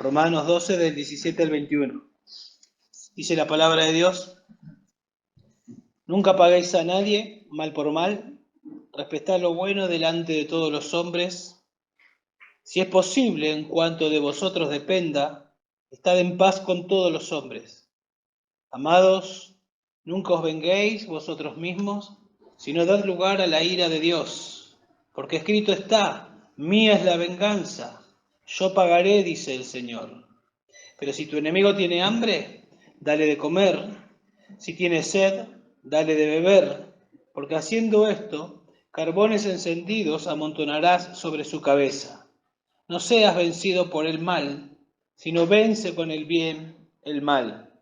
Romanos 12, del 17 al 21. Dice la palabra de Dios: nunca paguéis a nadie mal por mal, respetad lo bueno delante de todos los hombres. Si es posible, en cuanto de vosotros dependa, estad en paz con todos los hombres. Amados, nunca os venguéis vosotros mismos, sino dad lugar a la ira de Dios, porque escrito está: mía es la venganza, yo pagaré, dice el Señor. Pero si tu enemigo tiene hambre, dale de comer; si tiene sed, dale de beber, porque haciendo esto, carbones encendidos amontonarás sobre su cabeza. No seas vencido por el mal, sino vence con el bien el mal.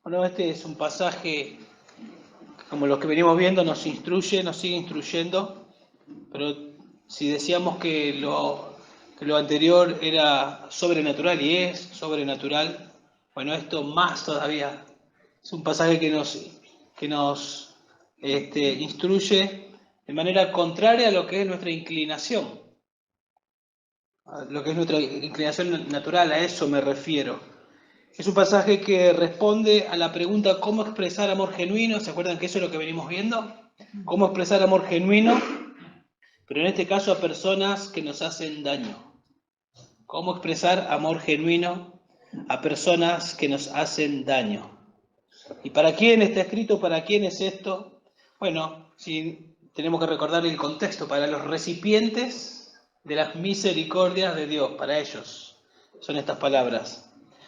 Bueno, este es un pasaje, como los que venimos viendo, nos instruye, nos sigue instruyendo, pero si decíamos que lo anterior era sobrenatural y es sobrenatural, bueno, esto más todavía. Es un pasaje que nos instruye de manera contraria a lo que es nuestra inclinación. A lo que es nuestra inclinación natural, a eso me refiero. Es un pasaje que responde a la pregunta ¿cómo expresar amor genuino? ¿Se acuerdan que eso es lo que venimos viendo? ¿Cómo expresar amor genuino? Pero en este caso a personas que nos hacen daño. ¿Cómo expresar amor genuino a personas que nos hacen daño? ¿Y para quién está escrito? ¿Para quién es esto? Bueno, si tenemos que recordar el contexto: para los recipientes de las misericordias de Dios, para ellos son estas palabras.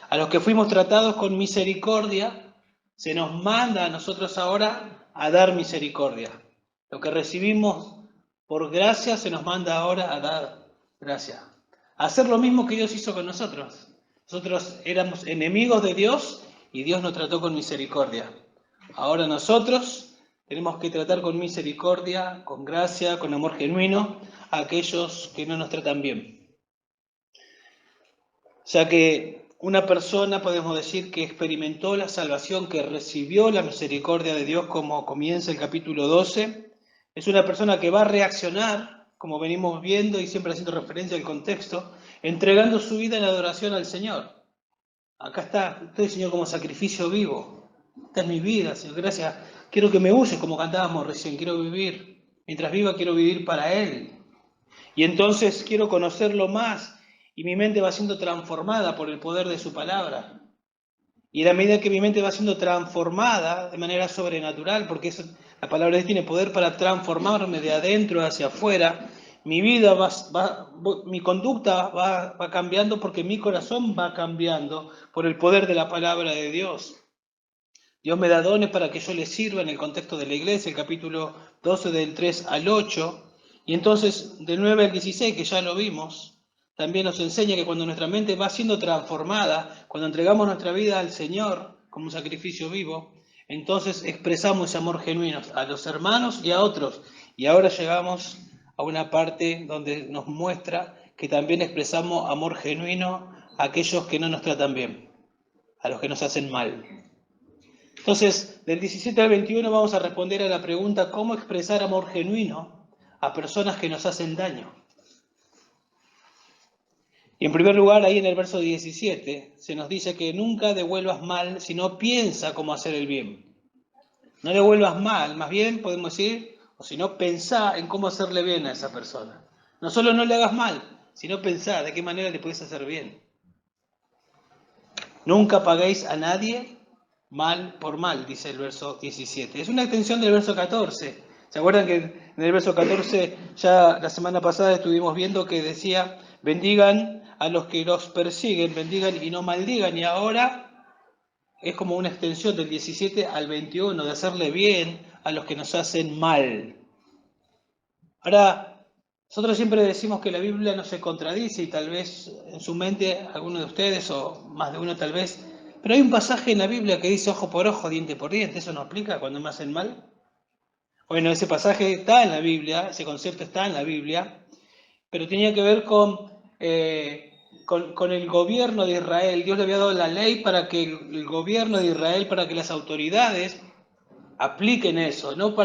A los que fuimos tratados con misericordia, se nos manda a nosotros ahora a dar misericordia. Lo que recibimos por gracia se nos manda ahora a dar gracia. A hacer lo mismo que Dios hizo con nosotros. Nosotros éramos enemigos de Dios y Dios nos trató con misericordia. Ahora nosotros tenemos que tratar con misericordia, con gracia, con amor genuino a aquellos que no nos tratan bien. O sea que una persona, podemos decir, que experimentó la salvación, que recibió la misericordia de Dios, como comienza el capítulo 12, es una persona que va a reaccionar, como venimos viendo y siempre haciendo referencia al contexto, entregando su vida en adoración al Señor. Acá está, estoy, Señor, como sacrificio vivo. Esta es mi vida, Señor, gracias. Quiero que me uses, como cantábamos recién, quiero vivir. Mientras viva, quiero vivir para Él. Y entonces quiero conocerlo más, y mi mente va siendo transformada por el poder de su palabra. Y a la medida que mi mente va siendo transformada de manera sobrenatural, porque la palabra de Dios tiene poder para transformarme de adentro hacia afuera, mi vida mi conducta va cambiando, porque mi corazón va cambiando por el poder de la palabra de Dios. Dios me da dones para que yo le sirva en el contexto de la iglesia, el capítulo 12 del 3 al 8, y entonces del 9 al 16, que ya lo vimos, también nos enseña que cuando nuestra mente va siendo transformada, cuando entregamos nuestra vida al Señor como un sacrificio vivo, entonces expresamos ese amor genuino a los hermanos y a otros. Y ahora llegamos a una parte donde nos muestra que también expresamos amor genuino a aquellos que no nos tratan bien, a los que nos hacen mal. Entonces, del 17 al 21 vamos a responder a la pregunta ¿cómo expresar amor genuino a personas que nos hacen daño? Y en primer lugar, ahí en el verso 17, se nos dice que nunca devuelvas mal, sino piensa cómo hacer el bien. No devuelvas mal, más bien podemos decir, o si no, pensá en cómo hacerle bien a esa persona. No solo no le hagas mal, sino pensá de qué manera le puedes hacer bien. Nunca paguéis a nadie mal por mal, dice el verso 17. Es una extensión del verso 14. ¿Se acuerdan que en el verso 14 ya la semana pasada estuvimos viendo que decía, bendigan a los que los persiguen, bendigan y no maldigan? Y ahora es como una extensión del 17 al 21, de hacerle bien a los que nos hacen mal. Ahora, nosotros siempre decimos que la Biblia no se contradice, y tal vez en su mente alguno de ustedes, o más de uno tal vez, pero hay un pasaje en la Biblia que dice ojo por ojo, diente por diente. ¿Eso no aplica cuando me hacen mal? Bueno, ese pasaje está en la Biblia, ese concepto está en la Biblia, pero tenía que ver con el gobierno de Israel. Dios le había dado la ley para que el gobierno de Israel, para que las autoridades apliquen eso, ¿no?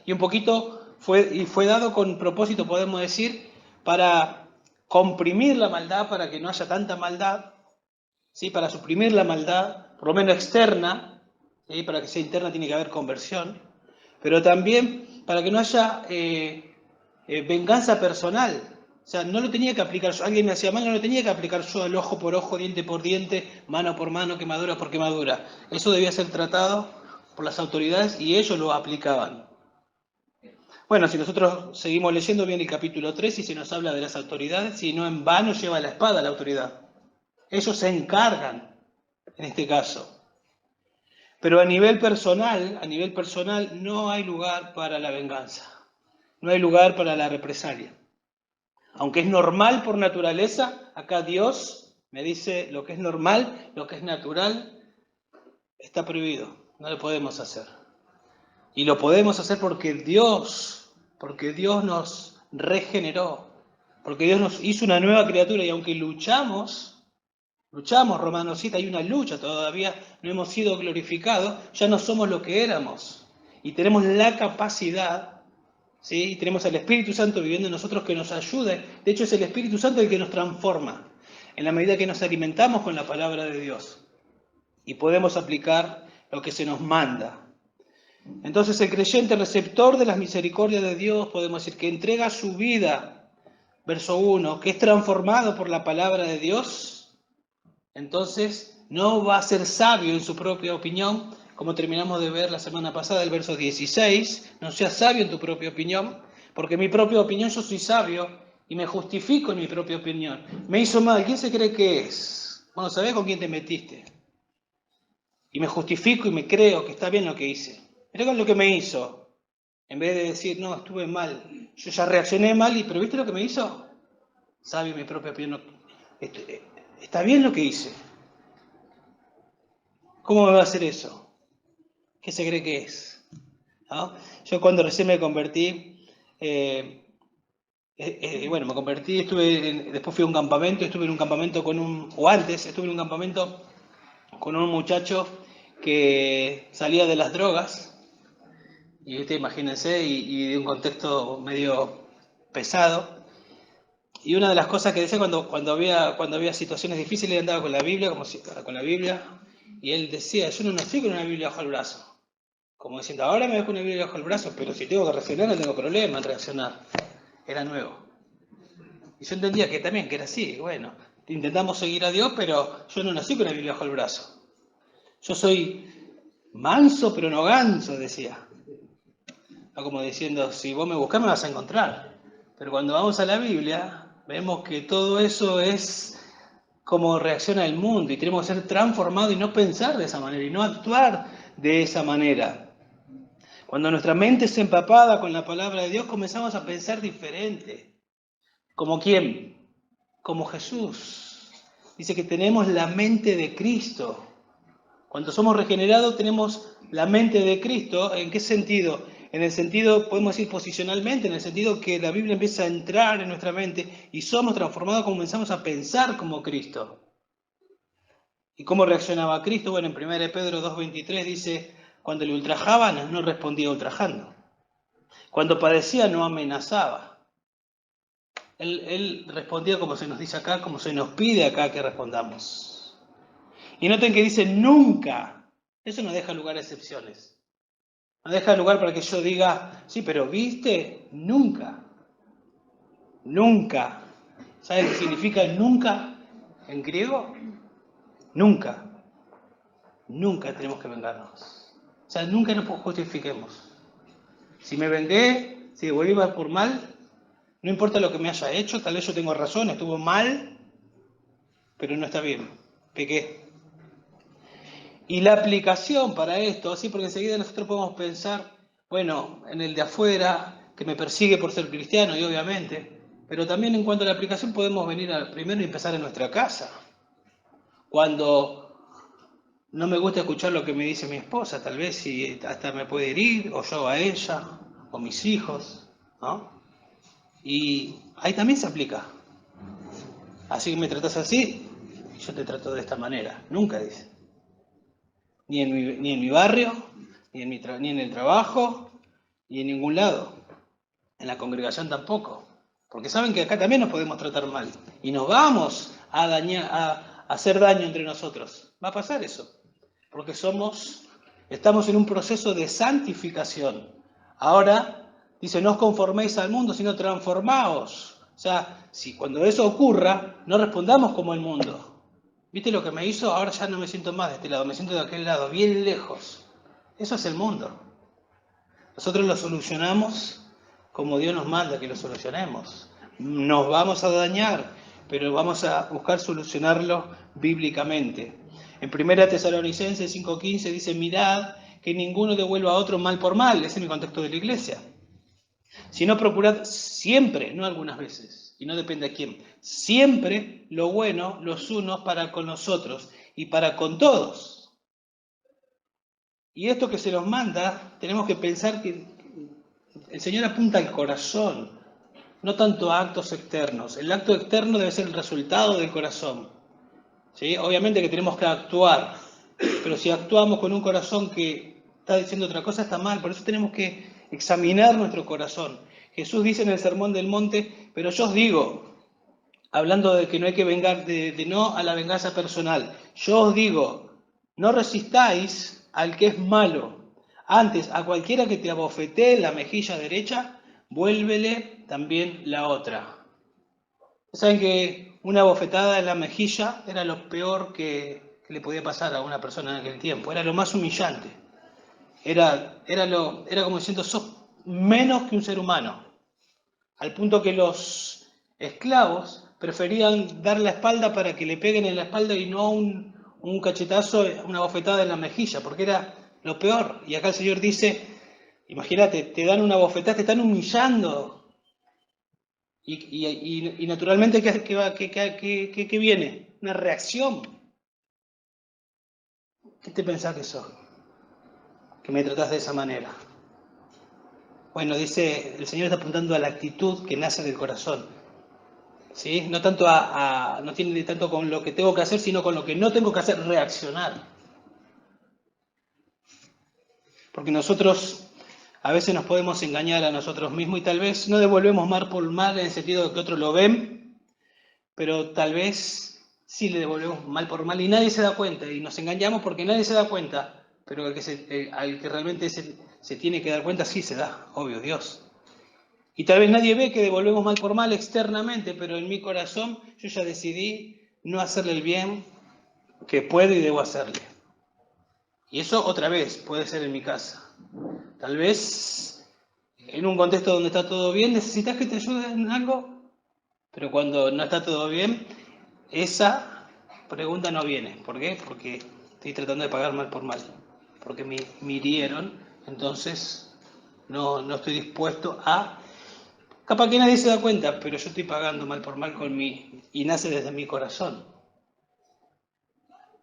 Y un poquito fue dado con propósito, podemos decir, para comprimir la maldad para que no haya tanta maldad, ¿sí? Para suprimir la maldad, por lo menos externa, ¿sí? Para que sea interna tiene que haber conversión, pero también para que no haya venganza personal. O sea, no lo tenía que aplicar yo. Alguien me hacía mal, no lo tenía que aplicar yo al ojo por ojo, diente por diente, mano por mano, quemadura por quemadura. Eso debía ser tratado por las autoridades y ellos lo aplicaban. Bueno, si nosotros seguimos leyendo bien el capítulo 3 y se nos habla de las autoridades, y no en vano lleva la espada la autoridad. Ellos se encargan, en este caso. Pero a nivel personal, no hay lugar para la venganza. No hay lugar para la represalia. Aunque es normal por naturaleza, acá Dios me dice lo que es normal, lo que es natural, está prohibido. No lo podemos hacer. Y lo podemos hacer porque Dios nos regeneró, porque Dios nos hizo una nueva criatura y aunque luchamos, Romanos 7, hay una lucha, todavía no hemos sido glorificados, ya no somos lo que éramos. Y tenemos la capacidad, ¿sí? Y tenemos al Espíritu Santo viviendo en nosotros que nos ayuda. De hecho, es el Espíritu Santo el que nos transforma, en la medida que nos alimentamos con la palabra de Dios. Y podemos aplicar lo que se nos manda. Entonces el creyente receptor de las misericordias de Dios, podemos decir que entrega su vida, verso 1, que es transformado por la palabra de Dios, entonces no va a ser sabio en su propia opinión, como terminamos de ver la semana pasada, el verso 16, no seas sabio en tu propia opinión, porque en mi propia opinión yo soy sabio y me justifico en mi propia opinión. Me hizo mal, ¿quién se cree que es? Bueno, ¿sabés con quién te metiste? Y me justifico y me creo que está bien lo que hice. Mirá con lo que me hizo. En vez de decir, no, estuve mal. Yo ya reaccioné mal, pero ¿viste lo que me hizo? Sabio mi propia opinión. Está bien lo que hice. ¿Cómo me va a hacer eso? ¿Qué se cree que es? ¿No? Yo cuando recién me convertí, bueno, me convertí, después fui a un campamento, estuve en un campamento estuve en un campamento con un muchacho que salía de las drogas. Y imagínense, y de un contexto medio pesado. Y una de las cosas que decía cuando había situaciones difíciles, él andaba con la Biblia, y él decía, yo no nací con una Biblia bajo el brazo. Como diciendo, ahora me ves con una Biblia bajo el brazo, pero si tengo que reaccionar, no tengo problema en reaccionar. Era nuevo. Y yo entendía que también, que era así, bueno, intentamos seguir a Dios, pero yo no nací con una Biblia bajo el brazo. Yo soy manso, pero no ganso, decía. Como diciendo, si vos me buscás me vas a encontrar. Pero cuando vamos a la Biblia, vemos que todo eso es como reacciona el mundo y tenemos que ser transformados y no pensar de esa manera y no actuar de esa manera. Cuando nuestra mente es empapada con la palabra de Dios, comenzamos a pensar diferente. ¿Como quién? Como Jesús. Dice que tenemos la mente de Cristo. Cuando somos regenerados tenemos la mente de Cristo. ¿En qué sentido? En el sentido, podemos decir posicionalmente, en el sentido que la Biblia empieza a entrar en nuestra mente y somos transformados, comenzamos a pensar como Cristo. ¿Y cómo reaccionaba Cristo? Bueno, en 1 Pedro 2:23 dice, cuando le ultrajaban, no respondía ultrajando. Cuando padecía, no amenazaba. Él respondía como se nos dice acá, como se nos pide acá que respondamos. Y noten que dice nunca. Eso no deja lugar a excepciones. No deja lugar para que yo diga, sí, pero ¿viste? Nunca. Nunca. ¿Saben qué significa nunca en griego? Nunca. Nunca tenemos que vengarnos. O sea, nunca nos justifiquemos. Si me vengué, si devolví por mal, no importa lo que me haya hecho, tal vez yo tengo razón, estuvo mal, pero no está bien. Pequé. Y la aplicación para esto, así porque enseguida nosotros podemos pensar, bueno, en el de afuera, que me persigue por ser cristiano, y obviamente, pero también en cuanto a la aplicación podemos venir primero y empezar en nuestra casa. Cuando no me gusta escuchar lo que me dice mi esposa, tal vez si hasta me puede herir, o yo a ella, o mis hijos, ¿no? Y ahí también se aplica. Así que me tratas así, yo te trato de esta manera. Nunca dice. Ni en mi barrio, ni en el trabajo, ni en ningún lado. En la congregación tampoco. Porque saben que acá también nos podemos tratar mal. Y nos vamos a dañar, a hacer daño entre nosotros. Va a pasar eso. Porque estamos en un proceso de santificación. Ahora, dice, no os conforméis al mundo, sino transformaos. O sea, si cuando eso ocurra, no respondamos como el mundo. ¿Viste lo que me hizo? Ahora ya no me siento más de este lado, me siento de aquel lado, bien lejos. Eso es el mundo. Nosotros lo solucionamos como Dios nos manda que lo solucionemos. Nos vamos a dañar, pero vamos a buscar solucionarlo bíblicamente. En 1 Tesalonicenses 5:15 dice, mirad que ninguno devuelva a otro mal por mal, ese es el contexto de la iglesia. Sino procurad siempre, no algunas veces, y no depende a quién, siempre lo bueno los unos para con los otros y para con todos. Y esto que se nos manda, tenemos que pensar que el Señor apunta al corazón, no tanto a actos externos. El acto externo debe ser el resultado del corazón. ¿Sí? Obviamente que tenemos que actuar, pero si actuamos con un corazón que está diciendo otra cosa, está mal. Por eso tenemos que examinar nuestro corazón. Jesús dice en el Sermón del Monte, pero yo os digo, hablando de que no hay que vengar, de no a la venganza personal, yo os digo, no resistáis al que es malo. Antes, a cualquiera que te abofetee la mejilla derecha, vuélvele también la otra. Saben que una bofetada en la mejilla era lo peor que le podía pasar a una persona en aquel tiempo, era lo más humillante. Era como diciendo, sos menos que un ser humano. Al punto que los esclavos preferían dar la espalda para que le peguen en la espalda y no un cachetazo, una bofetada en la mejilla, porque era lo peor. Y acá el Señor dice, imagínate, te dan una bofetada, te están humillando. Y naturalmente, ¿qué viene? Una reacción. ¿Qué te pensás que sos? Que me tratás de esa manera. Bueno, dice, el Señor está apuntando a la actitud que nace del corazón. ¿Sí? No tanto no tiene tanto con lo que tengo que hacer, sino con lo que no tengo que hacer, reaccionar. Porque nosotros a veces nos podemos engañar a nosotros mismos y tal vez no devolvemos mal por mal en el sentido de que otros lo ven, pero tal vez sí le devolvemos mal por mal y nadie se da cuenta y nos engañamos porque nadie se da cuenta, pero al que realmente se tiene que dar cuenta sí se da, obvio, Dios. Y tal vez nadie ve que devolvemos mal por mal externamente, pero en mi corazón yo ya decidí no hacerle el bien que puedo y debo hacerle. Y eso otra vez puede ser en mi casa. Tal vez en un contexto donde está todo bien, necesitas que te ayude en algo, pero cuando no está todo bien, esa pregunta no viene. ¿Por qué? Porque estoy tratando de pagar mal por mal. Porque me hirieron, entonces no estoy dispuesto a... Capaz que nadie se da cuenta, pero yo estoy pagando mal por mal y nace desde mi corazón.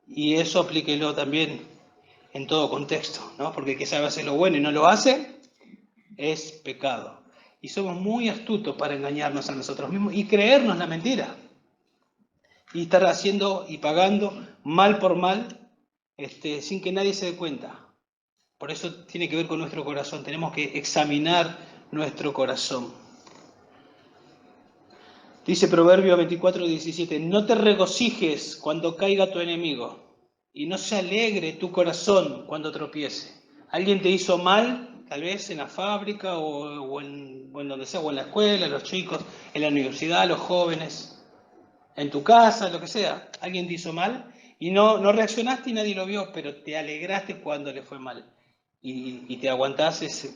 Y eso aplíquelo también en todo contexto, ¿no? Porque el que sabe hacer lo bueno y no lo hace, es pecado. Y somos muy astutos para engañarnos a nosotros mismos y creernos la mentira. Y estar haciendo y pagando mal por mal, sin que nadie se dé cuenta. Por eso tiene que ver con nuestro corazón. Tenemos que examinar nuestro corazón. Dice Proverbio 24:17, no te regocijes cuando caiga tu enemigo y no se alegre tu corazón cuando tropiece. Alguien te hizo mal, tal vez en la fábrica o en donde sea, o en la escuela, los chicos, en la universidad, los jóvenes, en tu casa, lo que sea. Alguien te hizo mal y no reaccionaste y nadie lo vio, pero te alegraste cuando le fue mal. Y te aguantás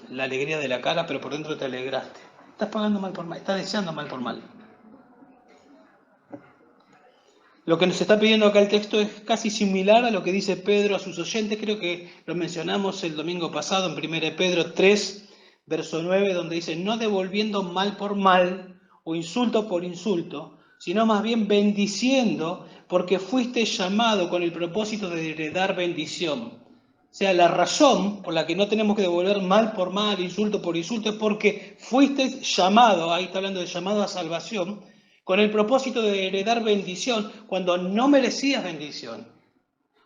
la alegría de la cara, pero por dentro te alegraste. Estás pagando mal por mal, estás deseando mal por mal. Lo que nos está pidiendo acá el texto es casi similar a lo que dice Pedro a sus oyentes. Creo que lo mencionamos el domingo pasado en 1 Pedro 3, verso 9, donde dice, no devolviendo mal por mal o insulto por insulto, sino más bien bendiciendo, porque fuiste llamado con el propósito de heredar bendición. O sea, la razón por la que no tenemos que devolver mal por mal, insulto por insulto, es porque fuiste llamado, ahí está hablando de llamado a salvación, con el propósito de heredar bendición cuando no merecías bendición,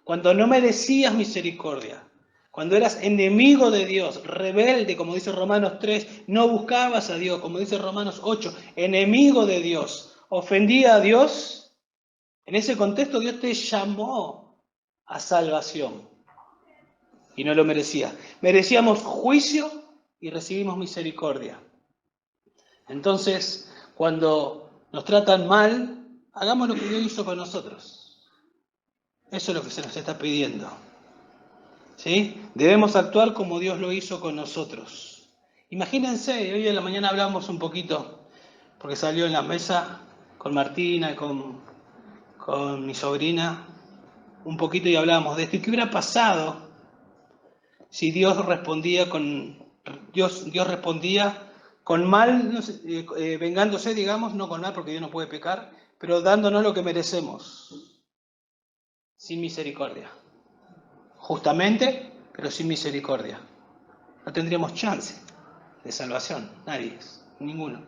cuando no merecías misericordia, Cuando eras enemigo de Dios, rebelde, como dice Romanos 3, no buscabas a Dios, como dice Romanos 8, enemigo de Dios, ofendía a Dios, en ese contexto Dios te llamó a salvación y no lo merecía. Merecíamos juicio y recibimos misericordia. Entonces, cuando nos tratan mal, hagamos lo que Dios hizo con nosotros. Eso es lo que se nos está pidiendo. ¿Sí? Debemos actuar como Dios lo hizo con nosotros. Imagínense, hoy en la mañana hablamos un poquito, porque salió en la mesa con Martina y con mi sobrina, un poquito y hablábamos de esto. ¿Y qué hubiera pasado si Dios respondía con mal, no sé, vengándose, digamos, no con mal porque Dios no puede pecar, pero dándonos lo que merecemos, sin misericordia? Justamente, pero sin misericordia. No tendríamos chance de salvación, nadie, ninguno.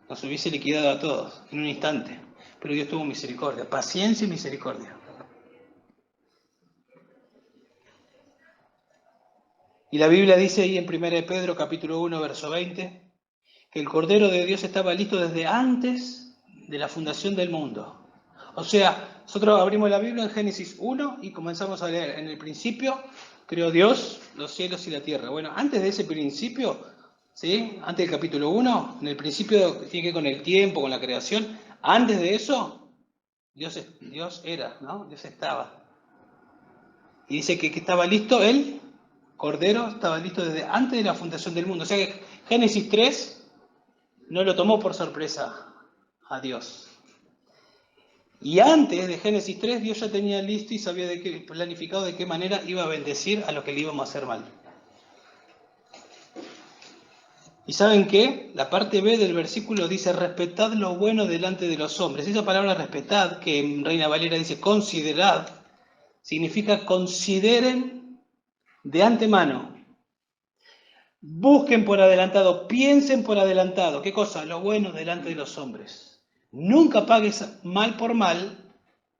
Nos hubiese liquidado a todos en un instante, pero Dios tuvo misericordia, paciencia y misericordia. Y la Biblia dice ahí en 1 Pedro capítulo 1, verso 20, que el Cordero de Dios estaba listo desde antes de la fundación del mundo. O sea, nosotros abrimos la Biblia en Génesis 1 y comenzamos a leer. En el principio creó Dios los cielos y la tierra. Bueno, antes de ese principio, ¿sí? Antes del capítulo 1, en el principio que tiene que ver con el tiempo, con la creación, antes de eso, Dios era, ¿no? Dios estaba. Y dice que estaba listo el Cordero, estaba listo desde antes de la fundación del mundo. O sea que Génesis 3 no lo tomó por sorpresa a Dios. Y antes de Génesis 3, Dios ya tenía listo y sabía planificado de qué manera iba a bendecir a los que le íbamos a hacer mal. ¿Y saben qué? La parte B del versículo dice, respetad lo bueno delante de los hombres. Esa palabra respetad, que en Reina Valera dice considerad, significa consideren de antemano. Busquen por adelantado, piensen por adelantado. ¿Qué cosa? Lo bueno delante de los hombres. Nunca pagues mal por mal.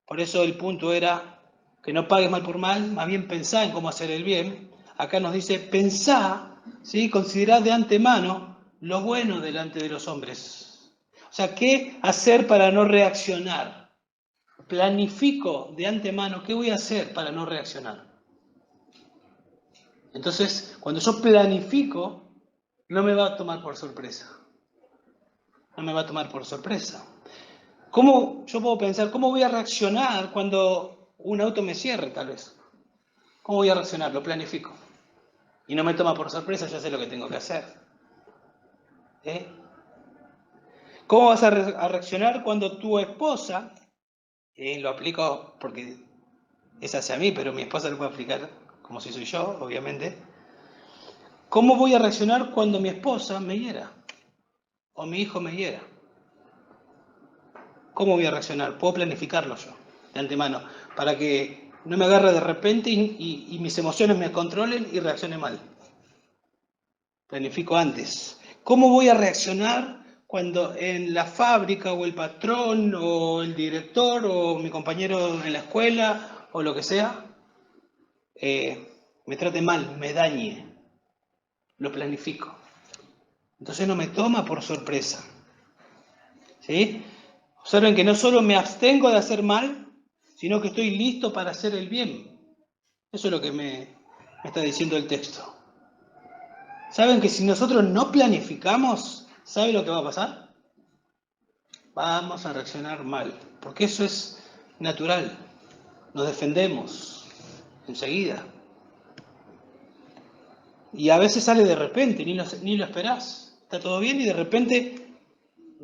Por eso el punto era que no pagues mal por mal, más bien pensá en cómo hacer el bien. Acá nos dice, pensá, ¿sí? Considerad de antemano lo bueno delante de los hombres. O sea, ¿qué hacer para no reaccionar? Planifico de antemano qué voy a hacer para no reaccionar. Entonces, cuando yo planifico, no me va a tomar por sorpresa. No me va a tomar por sorpresa. ¿Cómo yo puedo pensar, cómo voy a reaccionar cuando un auto me cierre, tal vez? ¿Cómo voy a reaccionar? Lo planifico. Y no me toma por sorpresa, ya sé lo que tengo que hacer. ¿Eh? ¿Cómo vas a reaccionar cuando tu esposa, lo aplico porque es hacia mí, pero mi esposa lo puede aplicar como si soy yo, obviamente? ¿Cómo voy a reaccionar cuando mi esposa me hiera? O mi hijo me hiera. ¿Cómo voy a reaccionar? Puedo planificarlo yo, de antemano, para que no me agarre de repente y mis emociones me controlen y reaccione mal. Planifico antes. ¿Cómo voy a reaccionar cuando en la fábrica o el patrón o el director o mi compañero en la escuela o lo que sea me trate mal, me dañe? Lo planifico. Entonces no me toma por sorpresa. ¿Sí? Observen que no solo me abstengo de hacer mal, sino que estoy listo para hacer el bien. Eso es lo que me está diciendo el texto. ¿Saben que si nosotros no planificamos, ¿sabe lo que va a pasar? Vamos a reaccionar mal, porque eso es natural. Nos defendemos enseguida. Y a veces sale de repente, ni lo esperás. Está todo bien y de repente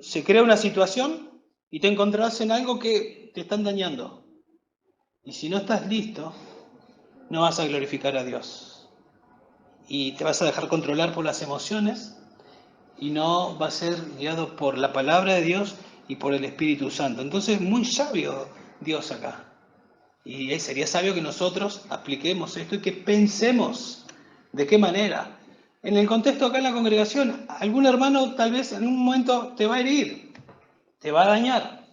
se crea una situación y te encontrás en algo que te están dañando. Y si no estás listo, no vas a glorificar a Dios. Y te vas a dejar controlar por las emociones y no va a ser guiado por la palabra de Dios y por el Espíritu Santo. Entonces, muy sabio Dios acá. Y sería sabio que nosotros apliquemos esto y que pensemos de qué manera. En el contexto acá en la congregación, algún hermano tal vez en un momento te va a herir, te va a dañar.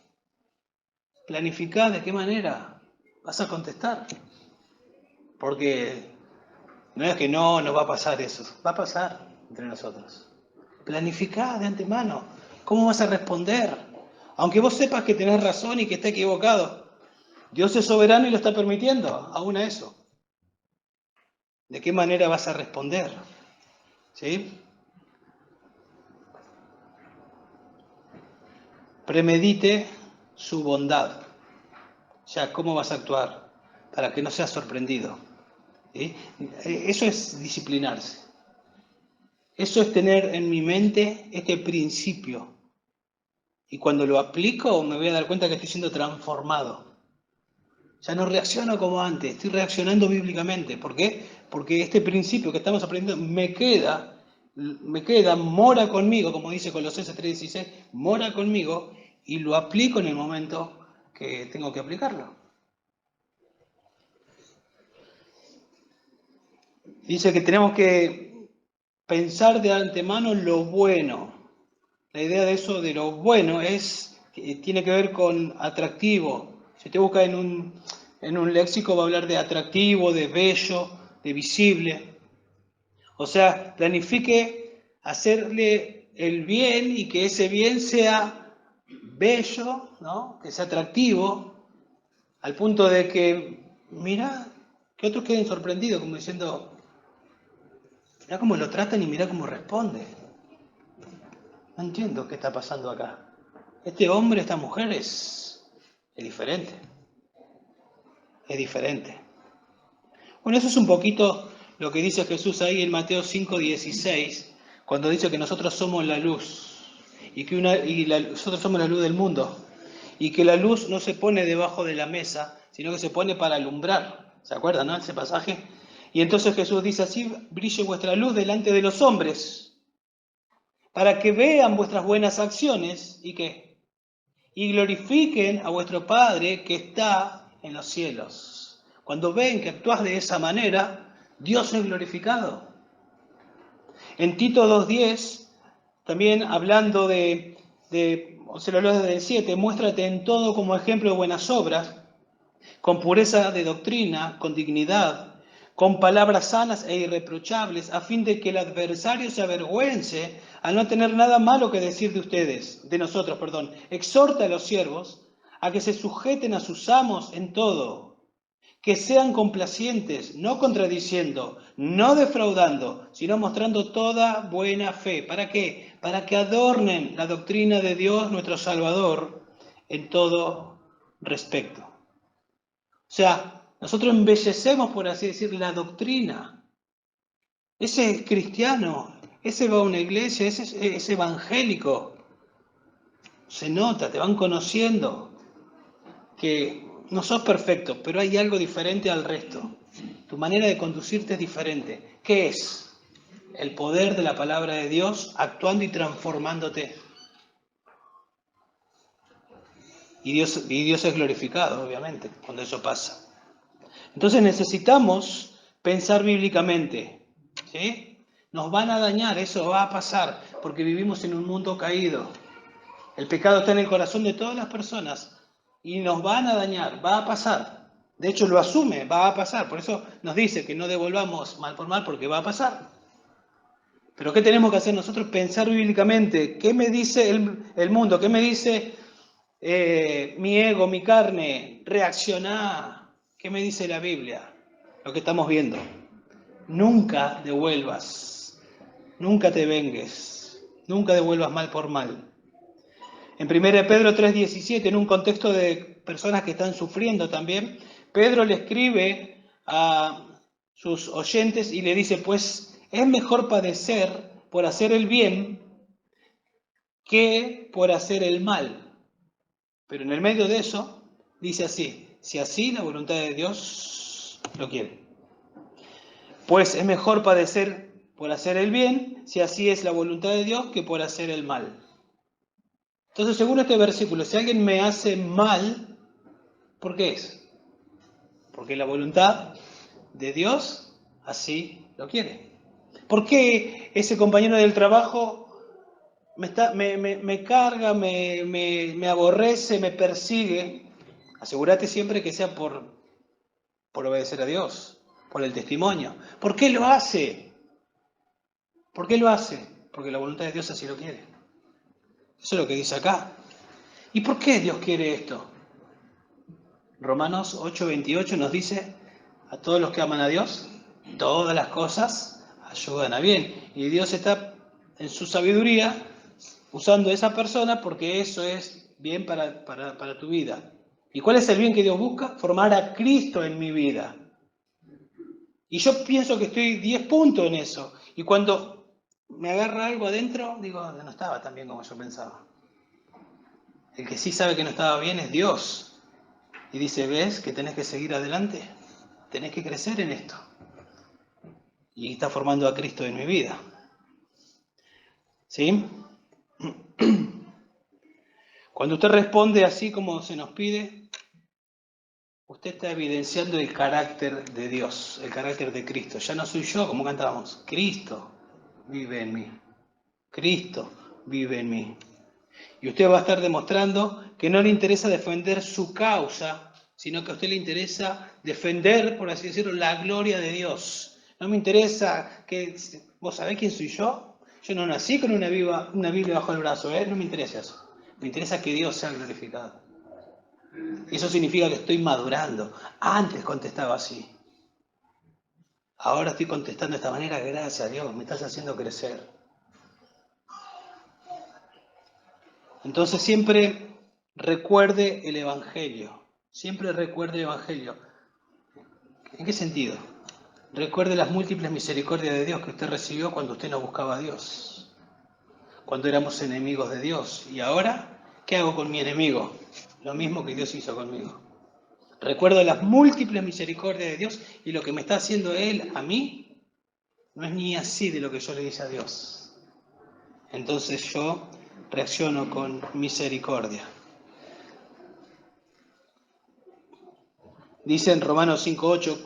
Planificá de qué manera vas a contestar. Porque No es que no va a pasar eso. Va a pasar entre nosotros. Planificá de antemano. ¿Cómo vas a responder? Aunque vos sepas que tenés razón y que está equivocado. Dios es soberano y lo está permitiendo, aún a eso. ¿De qué manera vas a responder? ¿Sí? Premedite su bondad. O sea, ¿cómo vas a actuar? Para que no seas sorprendido. ¿Sí? Eso es disciplinarse. Eso es tener en mi mente este principio. Y cuando lo aplico me voy a dar cuenta que estoy siendo transformado. Ya no reacciono como antes, estoy reaccionando bíblicamente. ¿Por qué? Porque este principio que estamos aprendiendo me queda, mora conmigo, como dice Colosenses 3:16, mora conmigo y lo aplico en el momento que tengo que aplicarlo. Dice que tenemos que pensar de antemano lo bueno. La idea de eso, de lo bueno, tiene que ver con atractivo. Si te busca en un léxico va a hablar de atractivo, de bello, de visible. O sea, planifique hacerle el bien y que ese bien sea bello, ¿no? Que sea atractivo, al punto de que, mira, que otros queden sorprendidos, como diciendo, mira cómo lo tratan y mira cómo responde. No entiendo qué está pasando acá. Este hombre, esta mujer es diferente. Es diferente. Bueno, eso es un poquito lo que dice Jesús ahí en Mateo 5:16, cuando dice que nosotros somos la luz y que nosotros somos la luz del mundo y que la luz no se pone debajo de la mesa, sino que se pone para alumbrar. ¿Se acuerdan, no? Ese pasaje. Y entonces Jesús dice así: brille vuestra luz delante de los hombres, para que vean vuestras buenas acciones y que y glorifiquen a vuestro Padre que está en los cielos. Cuando ven que actúas de esa manera, Dios es glorificado. En Tito 2:10, también hablando o se lo leo desde el 7, muéstrate en todo como ejemplo de buenas obras, con pureza de doctrina, con dignidad, con palabras sanas e irreprochables, a fin de que el adversario se avergüence al no tener nada malo que decir de nosotros, perdón. Exhorta a los siervos a que se sujeten a sus amos en todo, que sean complacientes, no contradiciendo, no defraudando, sino mostrando toda buena fe. ¿Para qué? Para que adornen la doctrina de Dios nuestro Salvador en todo respecto. O sea, nosotros embellecemos, por así decir, la doctrina. Ese es cristiano, ese va a una iglesia, ese es evangélico. Se nota, te van conociendo que no sos perfecto, pero hay algo diferente al resto. Tu manera de conducirte es diferente. ¿Qué es? El poder de la palabra de Dios actuando y transformándote. Y Dios es glorificado, obviamente, cuando eso pasa. Entonces necesitamos pensar bíblicamente, ¿sí? Nos van a dañar, eso va a pasar, porque vivimos en un mundo caído. El pecado está en el corazón de todas las personas y nos van a dañar, va a pasar. De hecho lo asume, va a pasar. Por eso nos dice que no devolvamos mal por mal porque va a pasar. Pero ¿qué tenemos que hacer nosotros? Pensar bíblicamente. ¿Qué me dice el mundo? ¿Qué me dice mi ego, mi carne? Reaccionar. ¿Qué me dice la Biblia? Lo que estamos viendo. Nunca devuelvas, nunca te vengues, nunca devuelvas mal por mal. En 1 Pedro 3:17, en un contexto de personas que están sufriendo también, Pedro le escribe a sus oyentes y le dice, pues es mejor padecer por hacer el bien que por hacer el mal. Pero en el medio de eso dice así, si así la voluntad de Dios lo quiere. Pues es mejor padecer por hacer el bien, si así es la voluntad de Dios, que por hacer el mal. Entonces, según este versículo, si alguien me hace mal, ¿por qué es? Porque la voluntad de Dios así lo quiere. ¿Por qué ese compañero del trabajo me carga, me aborrece, me persigue? Asegúrate siempre que sea por obedecer a Dios. por el testimonio. ¿Por qué lo hace? ¿Por qué lo hace? Porque la voluntad de Dios así lo quiere. Eso es lo que dice acá. ¿Y por qué Dios quiere esto? Romanos 8:28 nos dice, a todos los que aman a Dios, todas las cosas ayudan a bien. Y Dios está en su sabiduría usando a esa persona porque eso es bien para tu vida. ¿Y cuál es el bien que Dios busca? Formar a Cristo en mi vida. Y yo pienso que estoy 10 puntos en eso. Y cuando me agarra algo adentro, digo, no estaba tan bien como yo pensaba. El que sí sabe que no estaba bien es Dios. Y dice, ¿ves que tenés que seguir adelante? Tenés que crecer en esto. Y está formando a Cristo en mi vida. ¿Sí? Cuando usted responde así como se nos pide, usted está evidenciando el carácter de Dios, el carácter de Cristo. Ya no soy yo, como cantábamos. Cristo vive en mí. Cristo vive en mí. Y usted va a estar demostrando que no le interesa defender su causa, sino que a usted le interesa defender, por así decirlo, la gloria de Dios. No me interesa que... ¿Vos sabés quién soy yo? Yo no nací con una Biblia bajo el brazo, ¿eh? No me interesa eso. Me interesa que Dios sea glorificado. Y eso significa que estoy madurando. Antes contestaba así. Ahora estoy contestando de esta manera, gracias a Dios, me estás haciendo crecer. Entonces siempre recuerde el Evangelio. Siempre recuerde el Evangelio. ¿En qué sentido? Recuerde las múltiples misericordias de Dios que usted recibió cuando usted no buscaba a Dios. Cuando éramos enemigos de Dios. ¿Y ahora qué hago con mi enemigo? Lo mismo que Dios hizo conmigo. Recuerdo las múltiples misericordias de Dios y lo que me está haciendo Él a mí no es ni así de lo que yo le hice a Dios. Entonces yo reacciono con misericordia. Dice en Romanos 5:8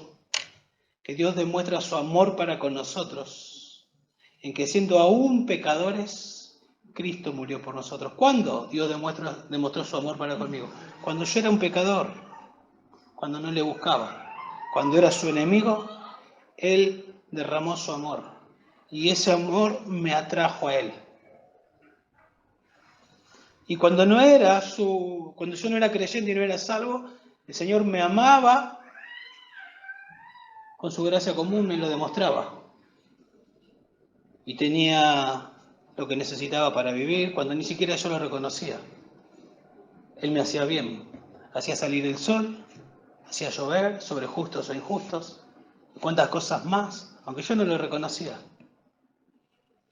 que Dios demuestra su amor para con nosotros, en que siendo aún pecadores, Cristo murió por nosotros. ¿Cuándo Dios demostró su amor para conmigo? Cuando yo era un pecador, cuando no le buscaba, cuando era su enemigo, Él derramó su amor. Y ese amor me atrajo a Él. Y cuando yo no era creyente y no era salvo, el Señor me amaba, con su gracia común me lo demostraba. Y tenía lo que necesitaba para vivir cuando ni siquiera yo lo reconocía. Él me hacía bien, hacía salir el sol, hacía llover sobre justos o injustos, y cuantas cosas más, aunque yo no lo reconocía.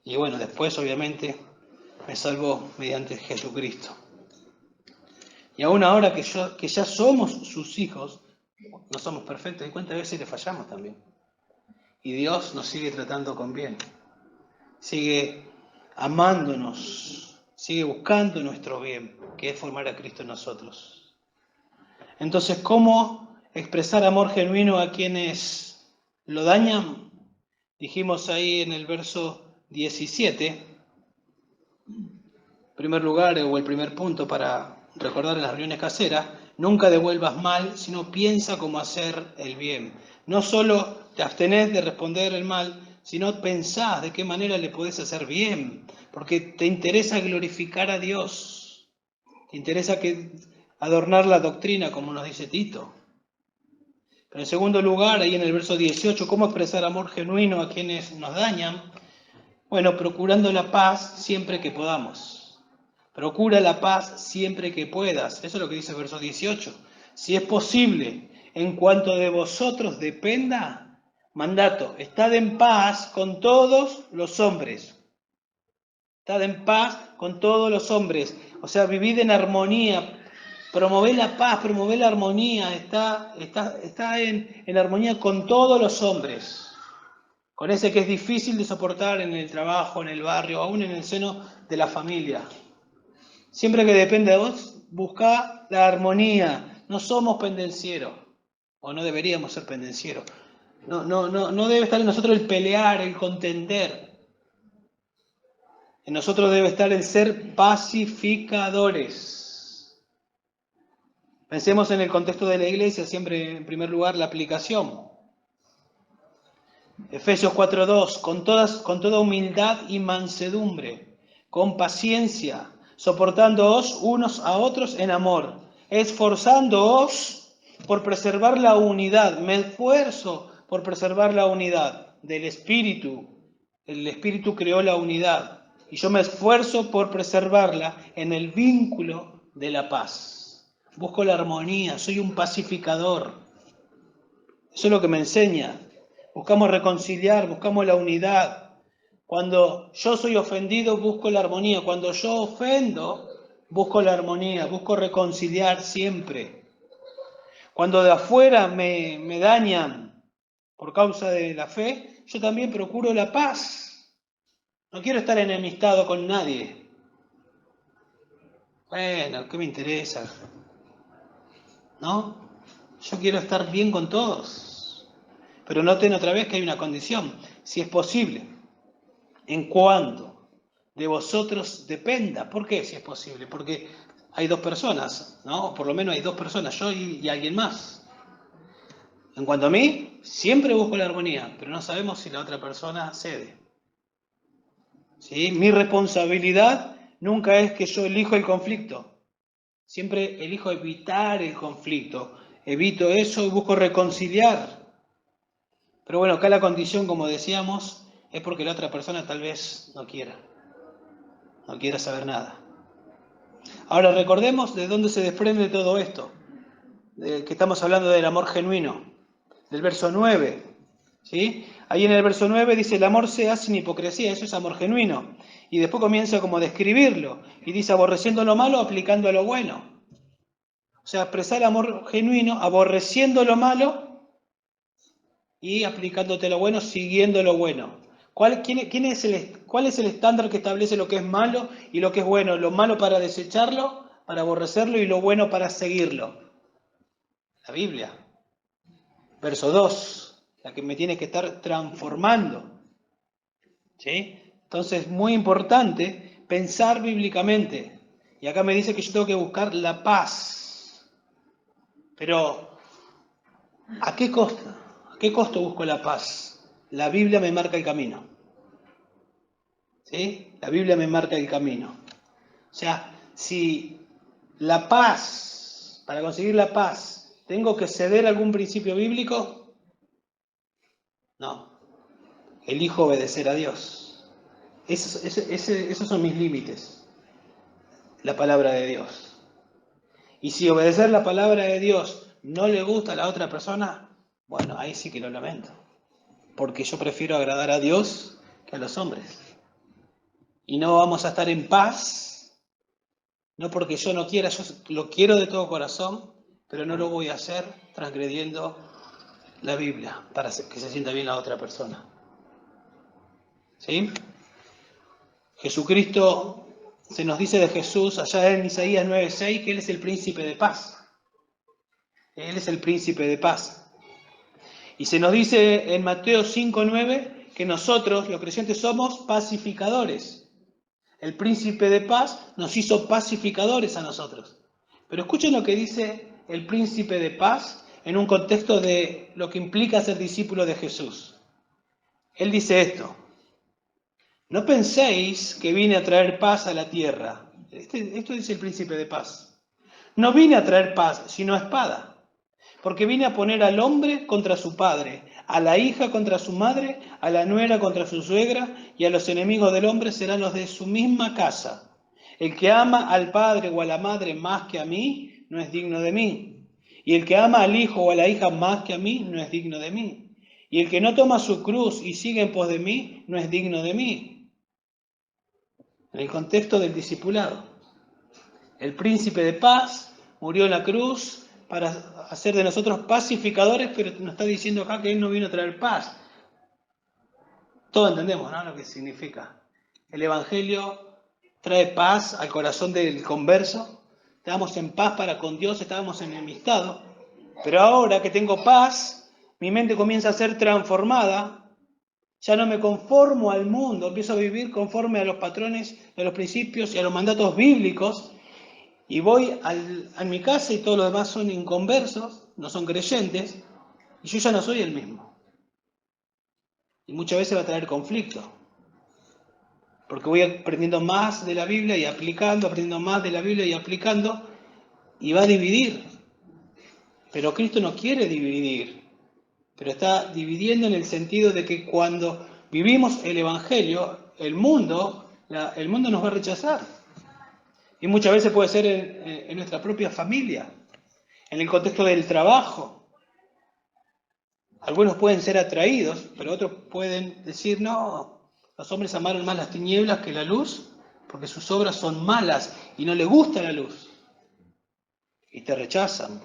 Y bueno, después obviamente me salvó mediante Jesucristo. Y aún ahora que ya somos sus hijos, no somos perfectos, y cuántas veces le fallamos también. Y Dios nos sigue tratando con bien. Sigue amándonos, sigue buscando nuestro bien, que es formar a Cristo en nosotros. Entonces, ¿cómo expresar amor genuino a quienes lo dañan? Dijimos ahí en el verso 17, en primer lugar, o el primer punto para recordar en las reuniones caseras, nunca devuelvas mal, sino piensa cómo hacer el bien. No solo te abstenés de responder el mal, sino pensás de qué manera le podés hacer bien, porque te interesa glorificar a Dios, te interesa adornar la doctrina, como nos dice Tito. Pero en segundo lugar, ahí en el verso 18, ¿cómo expresar amor genuino a quienes nos dañan? Bueno, procurando la paz siempre que podamos. Procura la paz siempre que puedas. Eso es lo que dice el verso 18. Si es posible, en cuanto de vosotros dependa, mandato, estad en paz con todos los hombres. Estad en paz con todos los hombres. O sea, vivid en armonía. Promover la paz, promover la armonía. Está en armonía con todos los hombres. Con ese que es difícil de soportar en el trabajo, en el barrio, aún en el seno de la familia. Siempre que depende de vos, busca la armonía. No somos pendencieros, o no deberíamos ser pendencieros. No debe estar en nosotros el pelear, el contender. En nosotros debe estar el ser pacificadores. Pensemos en el contexto de la iglesia, siempre en primer lugar la aplicación. Efesios 4:2, con toda humildad y mansedumbre, con paciencia, soportándoos unos a otros en amor, esforzándoos por preservar la unidad. Me esfuerzo por preservar la unidad del Espíritu. El Espíritu creó la unidad y yo me esfuerzo por preservarla en el vínculo de la paz. Busco la armonía, soy un pacificador. Eso es lo que me enseña. Buscamos reconciliar, buscamos la unidad. Cuando yo soy ofendido, busco la armonía. Cuando yo ofendo, busco la armonía, busco reconciliar siempre. Cuando de afuera me dañan por causa de la fe, yo también procuro la paz. No quiero estar enemistado con nadie. Bueno, ¿qué me interesa? ¿No? Yo quiero estar bien con todos. Pero noten otra vez que hay una condición. Si es posible, en cuanto de vosotros dependa. ¿Por qué si es posible? Porque hay dos personas, ¿no? O por lo menos hay dos personas, yo y alguien más. En cuanto a mí, siempre busco la armonía, pero no sabemos si la otra persona cede. ¿Sí? Mi responsabilidad nunca es que yo elijo el conflicto. Siempre elijo evitar el conflicto. Evito eso y busco reconciliar. Pero bueno, acá la condición, como decíamos, es porque la otra persona tal vez no quiera saber nada. Ahora recordemos de dónde se desprende todo esto, que estamos hablando del amor genuino, del verso 9. ¿Sí? Ahí en el verso 9 dice, el amor se hace sin hipocresía, eso es amor genuino. Y después comienza como a describirlo, y dice, aborreciendo lo malo, aplicando lo bueno. O sea, expresar amor genuino, aborreciendo lo malo y aplicándote lo bueno, siguiendo lo bueno. ¿Cuál es el estándar que establece lo que es malo y lo que es bueno? Lo malo para desecharlo, para aborrecerlo, y lo bueno para seguirlo. La Biblia. Verso 2, la que me tiene que estar transformando. ¿Sí? Entonces, muy importante pensar bíblicamente. Y acá me dice que yo tengo que buscar la paz. Pero, ¿a qué costo? ¿A qué costo busco la paz? La Biblia me marca el camino. ¿Sí? La Biblia me marca el camino. O sea, si la paz, para conseguir la paz, ¿tengo que ceder a algún principio bíblico? No. Elijo obedecer a Dios. Esos son mis límites. La palabra de Dios. Y si obedecer la palabra de Dios no le gusta a la otra persona, bueno, ahí sí que lo lamento. Porque yo prefiero agradar a Dios que a los hombres. Y no vamos a estar en paz, no porque yo no quiera, yo lo quiero de todo corazón, pero no lo voy a hacer transgrediendo la Biblia para que se sienta bien la otra persona. ¿Sí? Jesucristo, se nos dice de Jesús allá en Isaías 9:6 que Él es el príncipe de paz. Él es el príncipe de paz. Y se nos dice en Mateo 5:9 que nosotros, los creyentes, somos pacificadores. El príncipe de paz nos hizo pacificadores a nosotros. Pero escuchen lo que dice el príncipe de paz en un contexto de lo que implica ser discípulo de Jesús. Él dice esto: no penséis que vine a traer paz a la tierra. Esto dice el príncipe de paz. No vine a traer paz, sino espada. Porque vine a poner al hombre contra su padre, a la hija contra su madre, a la nuera contra su suegra, y a los enemigos del hombre serán los de su misma casa. El que ama al padre o a la madre más que a mí, no es digno de mí. Y el que ama al hijo o a la hija más que a mí, no es digno de mí. Y el que no toma su cruz y sigue en pos de mí, no es digno de mí. En el contexto del discipulado. El príncipe de paz murió en la cruz para hacer de nosotros pacificadores, pero nos está diciendo acá que Él no vino a traer paz. Todos entendemos, ¿no?, lo que significa. El Evangelio trae paz al corazón del converso. Estábamos en paz para con Dios, estábamos enemistados. Pero ahora que tengo paz, mi mente comienza a ser transformada. Ya no me conformo al mundo, empiezo a vivir conforme a los patrones, a los principios y a los mandatos bíblicos. Y voy a mi casa y todos los demás son inconversos, no son creyentes, y yo ya no soy el mismo. Y muchas veces va a traer conflicto. Porque voy aprendiendo más de la Biblia y aplicando, aprendiendo más de la Biblia y aplicando, y va a dividir. Pero Cristo no quiere dividir, pero está dividiendo en el sentido de que cuando vivimos el Evangelio, el mundo nos va a rechazar. Y muchas veces puede ser en nuestra propia familia, en el contexto del trabajo. Algunos pueden ser atraídos, pero otros pueden decir, no, los hombres amaron más las tinieblas que la luz, porque sus obras son malas y no les gusta la luz. Y te rechazan.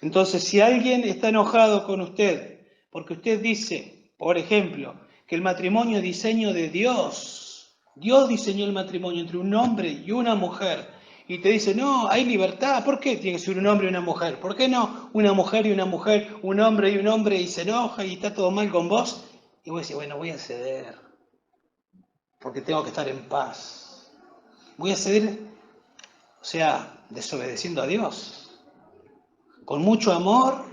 Entonces, si alguien está enojado con usted, porque usted dice, por ejemplo, que el matrimonio es diseño de Dios, Dios diseñó el matrimonio entre un hombre y una mujer, y te dice, no, hay libertad, ¿por qué tiene que ser un hombre y una mujer? ¿Por qué no una mujer y una mujer, un hombre y un hombre, y se enoja y está todo mal con vos? Y vos decís, bueno, voy a ceder, porque tengo que estar en paz. Voy a ceder, o sea, desobedeciendo a Dios. Con mucho amor,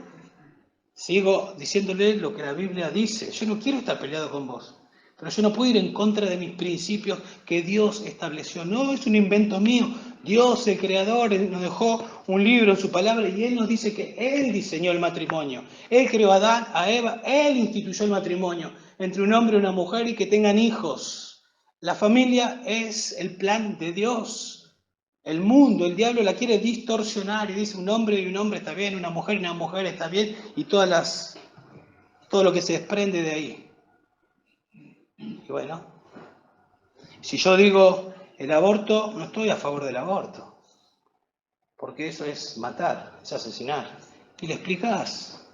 sigo diciéndole lo que la Biblia dice. Yo no quiero estar peleado con vos, pero yo no puedo ir en contra de mis principios que Dios estableció. No es un invento mío. Dios, el Creador, nos dejó un libro en su palabra y Él nos dice que Él diseñó el matrimonio. Él creó a Adán, a Eva, Él instituyó el matrimonio entre un hombre y una mujer y que tengan hijos. La familia es el plan de Dios. El mundo, el diablo la quiere distorsionar y dice un hombre y un hombre está bien, una mujer y una mujer está bien, y todo lo que se desprende de ahí. Y bueno, si yo digo el aborto, no estoy a favor del aborto, porque eso es matar, es asesinar. Y le explicás.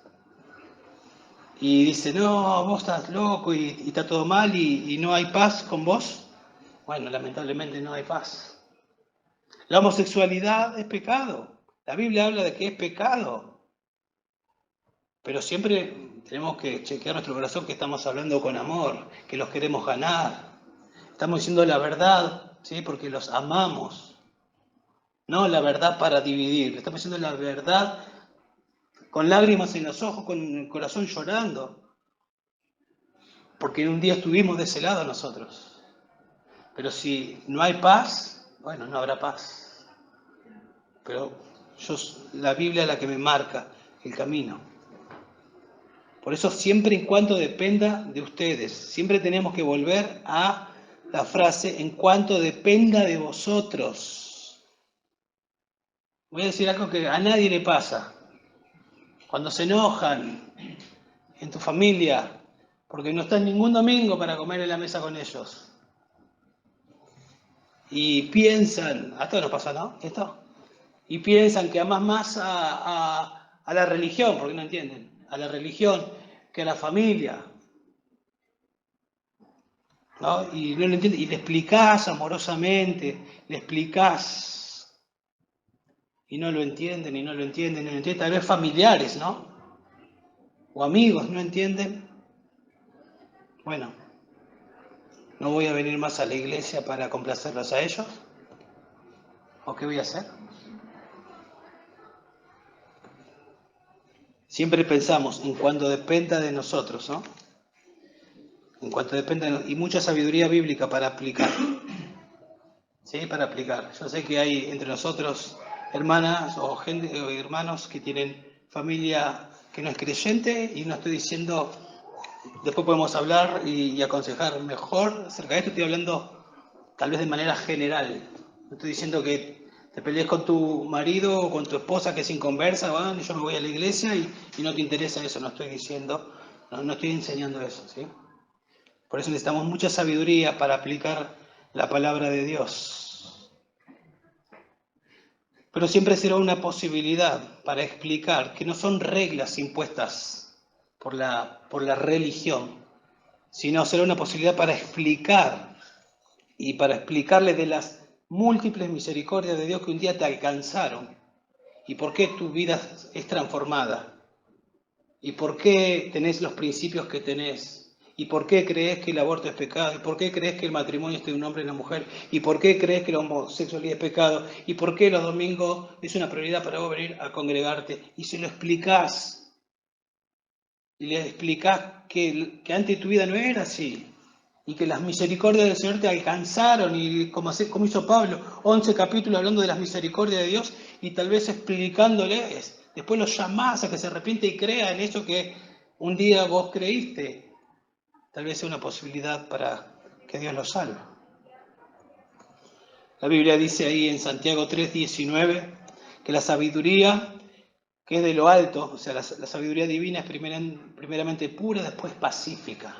Y dice, no, vos estás loco y está todo mal y no hay paz con vos. Bueno, lamentablemente no hay paz. La homosexualidad es pecado. La Biblia habla de que es pecado. Pero siempre tenemos que chequear nuestro corazón que estamos hablando con amor, que los queremos ganar. Estamos diciendo la verdad, ¿sí? Porque los amamos. No la verdad para dividir. Estamos diciendo la verdad con lágrimas en los ojos, con el corazón llorando. Porque un día estuvimos de ese lado nosotros. Pero si no hay paz, bueno, no habrá paz. Pero la Biblia es la que me marca el camino. Por eso siempre y cuando dependa de ustedes, siempre tenemos que volver a la frase en cuanto dependa de vosotros. Voy a decir algo que a nadie le pasa. Cuando se enojan en tu familia, porque no estás ningún domingo para comer en la mesa con ellos. Y piensan, a todos nos pasa, ¿no? ¿Esto? Y piensan que amas más a la religión, porque no entienden, a la religión que a la familia. ¿No? Y no lo entiende, y le explicás amorosamente, le explicás, y no lo entienden, y no lo entienden, y no lo entienden, tal vez familiares, ¿no? O amigos, ¿no entienden? Bueno, ¿no voy a venir más a la iglesia para complacerlos a ellos? ¿O qué voy a hacer? Siempre pensamos en cuanto dependa de nosotros, ¿no? En cuanto dependa de y mucha sabiduría bíblica para aplicar. ¿Sí? Para aplicar. Yo sé que hay entre nosotros hermanas o gente o hermanos que tienen familia que no es creyente y no estoy diciendo, después podemos hablar y aconsejar mejor acerca de esto, estoy hablando tal vez de manera general. No estoy diciendo que te pelees con tu marido o con tu esposa que es inconversa, bueno, yo me voy a la iglesia y no te interesa eso, no estoy diciendo, no estoy enseñando eso, ¿sí? Por eso necesitamos mucha sabiduría para aplicar la palabra de Dios. Pero siempre será una posibilidad para explicar que no son reglas impuestas por la religión, sino será una posibilidad para explicar y para explicarle de las múltiples misericordias de Dios que un día te alcanzaron y por qué tu vida es transformada y por qué tenés los principios que tenés. ¿Y por qué crees que el aborto es pecado? ¿Y por qué crees que el matrimonio es de un hombre y una mujer? ¿Y por qué crees que la homosexualidad es pecado? ¿Y por qué los domingos es una prioridad para vos venir a congregarte? Y se lo explicás y le explicás que antes tu vida no era así, y que las misericordias del Señor te alcanzaron, y como hizo Pablo, 11 capítulos hablando de las misericordias de Dios, y tal vez explicándoles, después los llamás a que se arrepiente y crea en eso que un día vos creíste, tal vez sea una posibilidad para que Dios los salve. La Biblia dice ahí en Santiago 3:19 que la sabiduría que es de lo alto, o sea, la sabiduría divina es primeramente pura, después pacífica.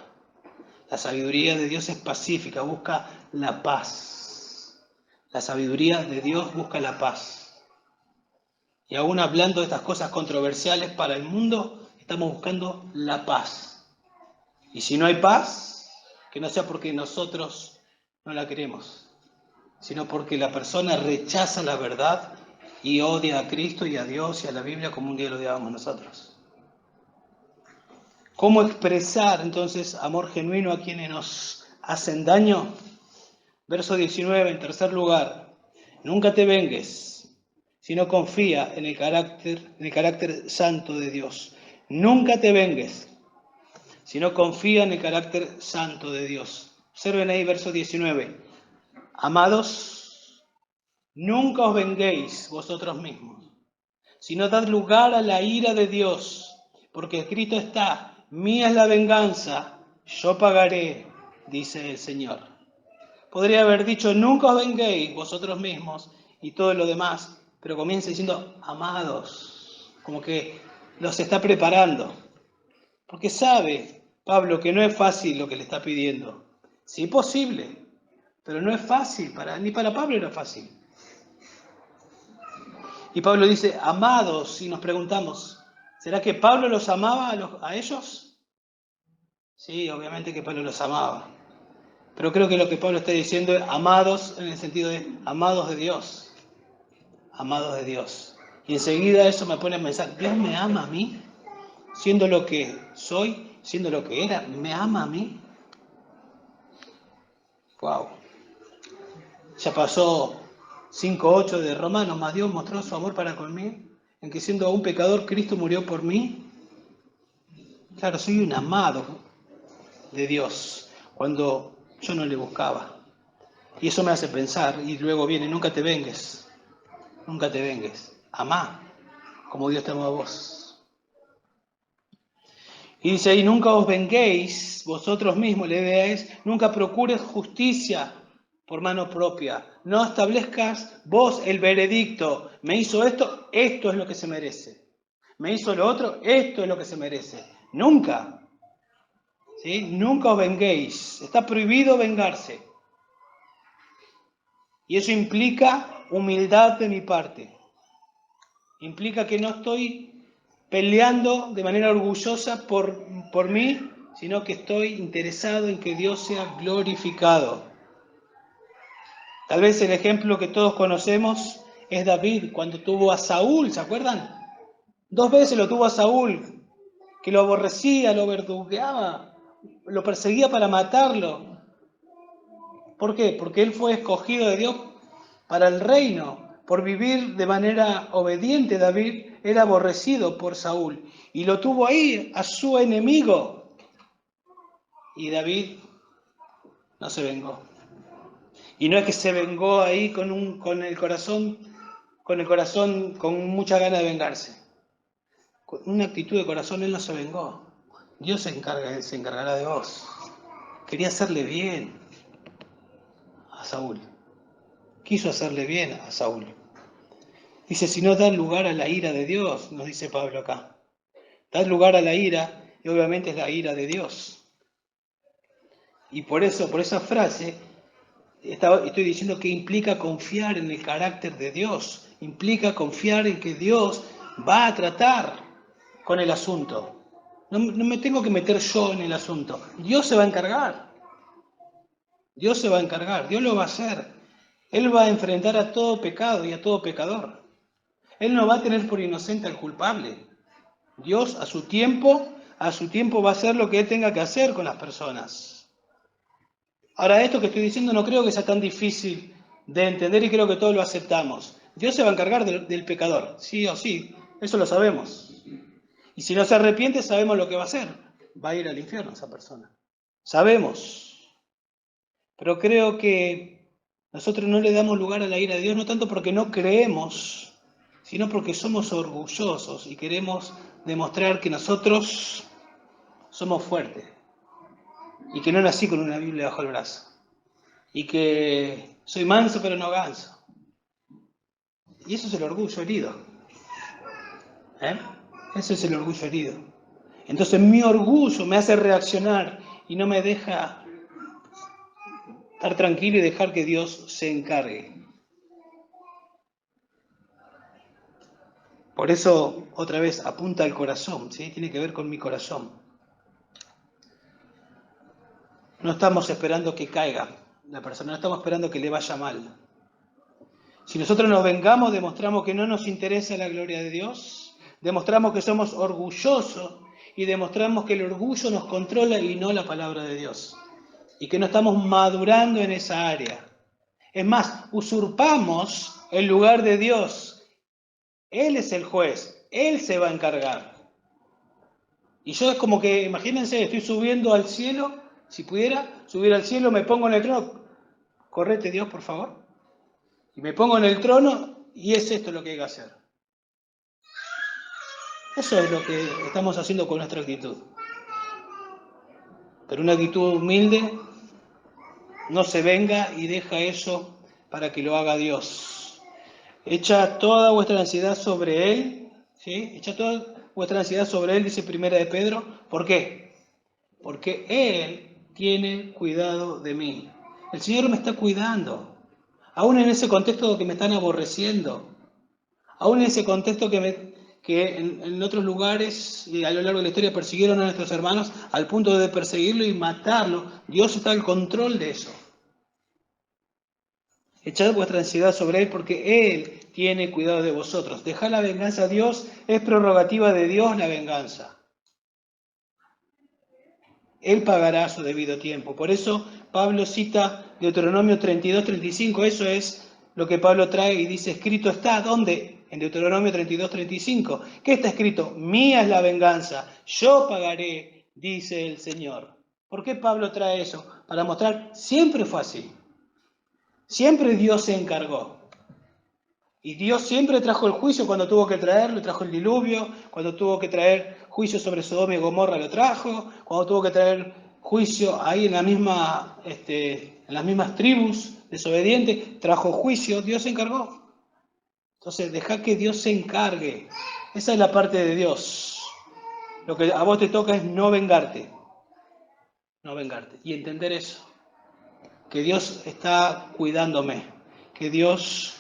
La sabiduría de Dios es pacífica, busca la paz. La sabiduría de Dios busca la paz. Y aún hablando de estas cosas controversiales para el mundo, estamos buscando la paz. Y si no hay paz, que no sea porque nosotros no la queremos, sino porque la persona rechaza la verdad y odia a Cristo y a Dios y a la Biblia como un día lo odiábamos nosotros. ¿Cómo expresar entonces amor genuino a quienes nos hacen daño? Verso 19, en tercer lugar, nunca te vengues, sino confía en el carácter santo de Dios. Nunca te vengues, sino confía en el carácter santo de Dios. Observen ahí verso 19. Amados, nunca os venguéis vosotros mismos, sino dad lugar a la ira de Dios, porque escrito está, mía es la venganza, yo pagaré, dice el Señor. Podría haber dicho, nunca os venguéis vosotros mismos y todo lo demás, pero comienza diciendo, amados, como que los está preparando, porque sabe Pablo que no es fácil lo que le está pidiendo. Sí, posible, pero no es fácil, ni para Pablo era fácil. Y Pablo dice, amados, y nos preguntamos, ¿será que Pablo los amaba a ellos? Sí, obviamente que Pablo los amaba. Pero creo que lo que Pablo está diciendo es amados en el sentido de amados de Dios. Amados de Dios. Y enseguida eso me pone a pensar, ¿Dios me ama a mí? Siendo lo que soy, siendo lo que era, ¿me ama a mí? Wow. Ya pasó 5:8 de Romanos, más Dios mostró su amor para conmigo, en que siendo aún pecador, Cristo murió por mí. Claro, soy un amado de Dios, cuando yo no le buscaba. Y eso me hace pensar, y luego viene, nunca te vengues, amá, como Dios te amó a vos. Y dice ahí, nunca os venguéis vosotros mismos, la idea es, nunca procures justicia por mano propia, no establezcas vos el veredicto, me hizo esto, esto es lo que se merece, me hizo lo otro, esto es lo que se merece, nunca, ¿sí? Nunca os venguéis, está prohibido vengarse, y eso implica humildad de mi parte, implica que no estoy peleando de manera orgullosa por mí, sino que estoy interesado en que Dios sea glorificado. Tal vez el ejemplo que todos conocemos es David, cuando tuvo a Saúl, ¿se acuerdan? 2 veces lo tuvo a Saúl, que lo aborrecía, lo verdugueaba, lo perseguía para matarlo. ¿Por qué? Porque él fue escogido de Dios para el reino. Por vivir de manera obediente, David era aborrecido por Saúl y lo tuvo ahí a su enemigo. Y David no se vengó. Y no es que se vengó ahí con el corazón con mucha gana de vengarse. Con una actitud de corazón él no se vengó. Dios se encargará de vos. Quería hacerle bien a Saúl. Quiso hacerle bien a Saúl. Dice, si no dan lugar a la ira de Dios, nos dice Pablo acá. Dan lugar a la ira, y obviamente es la ira de Dios. Y por esa frase, estoy diciendo que implica confiar en el carácter de Dios. Implica confiar en que Dios va a tratar con el asunto. No me tengo que meter yo en el asunto. Dios se va a encargar. Dios se va a encargar. Dios lo va a hacer. Él va a enfrentar a todo pecado y a todo pecador. Él no va a tener por inocente al culpable. Dios a su tiempo va a hacer lo que Él tenga que hacer con las personas. Ahora, esto que estoy diciendo no creo que sea tan difícil de entender y creo que todos lo aceptamos. Dios se va a encargar del pecador, sí o sí, eso lo sabemos. Y si no se arrepiente, sabemos lo que va a hacer. Va a ir al infierno esa persona. Sabemos. Pero creo que nosotros no le damos lugar a la ira de Dios, no tanto porque no creemos, sino porque somos orgullosos y queremos demostrar que nosotros somos fuertes y que no nací con una Biblia bajo el brazo y que soy manso pero no ganso. Y eso es el orgullo herido. Ese es el orgullo herido. Entonces mi orgullo me hace reaccionar y no me deja estar tranquilo y dejar que Dios se encargue. Por eso, otra vez, apunta al corazón, ¿sí? Tiene que ver con mi corazón. No estamos esperando que caiga la persona, no estamos esperando que le vaya mal. Si nosotros nos vengamos, demostramos que no nos interesa la gloria de Dios, demostramos que somos orgullosos y demostramos que el orgullo nos controla y no la palabra de Dios. Y que no estamos madurando en esa área. Es más, usurpamos el lugar de Dios. Él es el juez, Él se va a encargar. Y yo es como que, imagínense, estoy subiendo al cielo, si pudiera subir al cielo, me pongo en el trono, correte Dios, por favor. Y me pongo en el trono y es esto lo que hay que hacer. Eso es lo que estamos haciendo con nuestra actitud. Pero una actitud humilde no se venga y deja eso para que lo haga Dios. Echa toda vuestra ansiedad sobre Él, ¿sí? Echa toda vuestra ansiedad sobre Él, dice Primera de Pedro. ¿Por qué? Porque Él tiene cuidado de mí. El Señor me está cuidando. Aún en ese contexto que me están aborreciendo. Aún en ese contexto que en otros lugares y a lo largo de la historia persiguieron a nuestros hermanos al punto de perseguirlo y matarlo. Dios está al control de eso. Echad vuestra ansiedad sobre Él porque Él tiene cuidado de vosotros. Dejad la venganza a Dios, es prerrogativa de Dios la venganza. Él pagará a su debido tiempo. Por eso Pablo cita Deuteronomio 32-35. Eso es lo que Pablo trae y dice, escrito está, ¿dónde? En Deuteronomio 32-35. ¿Qué está escrito? Mía es la venganza, yo pagaré, dice el Señor. ¿Por qué Pablo trae eso? Para mostrar, siempre fue así. Siempre Dios se encargó. Y Dios siempre trajo el juicio cuando tuvo que traerlo, trajo el diluvio, cuando tuvo que traer juicio sobre Sodoma y Gomorra lo trajo, cuando tuvo que traer juicio ahí en las mismas tribus desobedientes, trajo juicio, Dios se encargó. Entonces, deja que Dios se encargue. Esa es la parte de Dios. Lo que a vos te toca es no vengarte. No vengarte. Y entender eso. Que Dios está cuidándome. Que Dios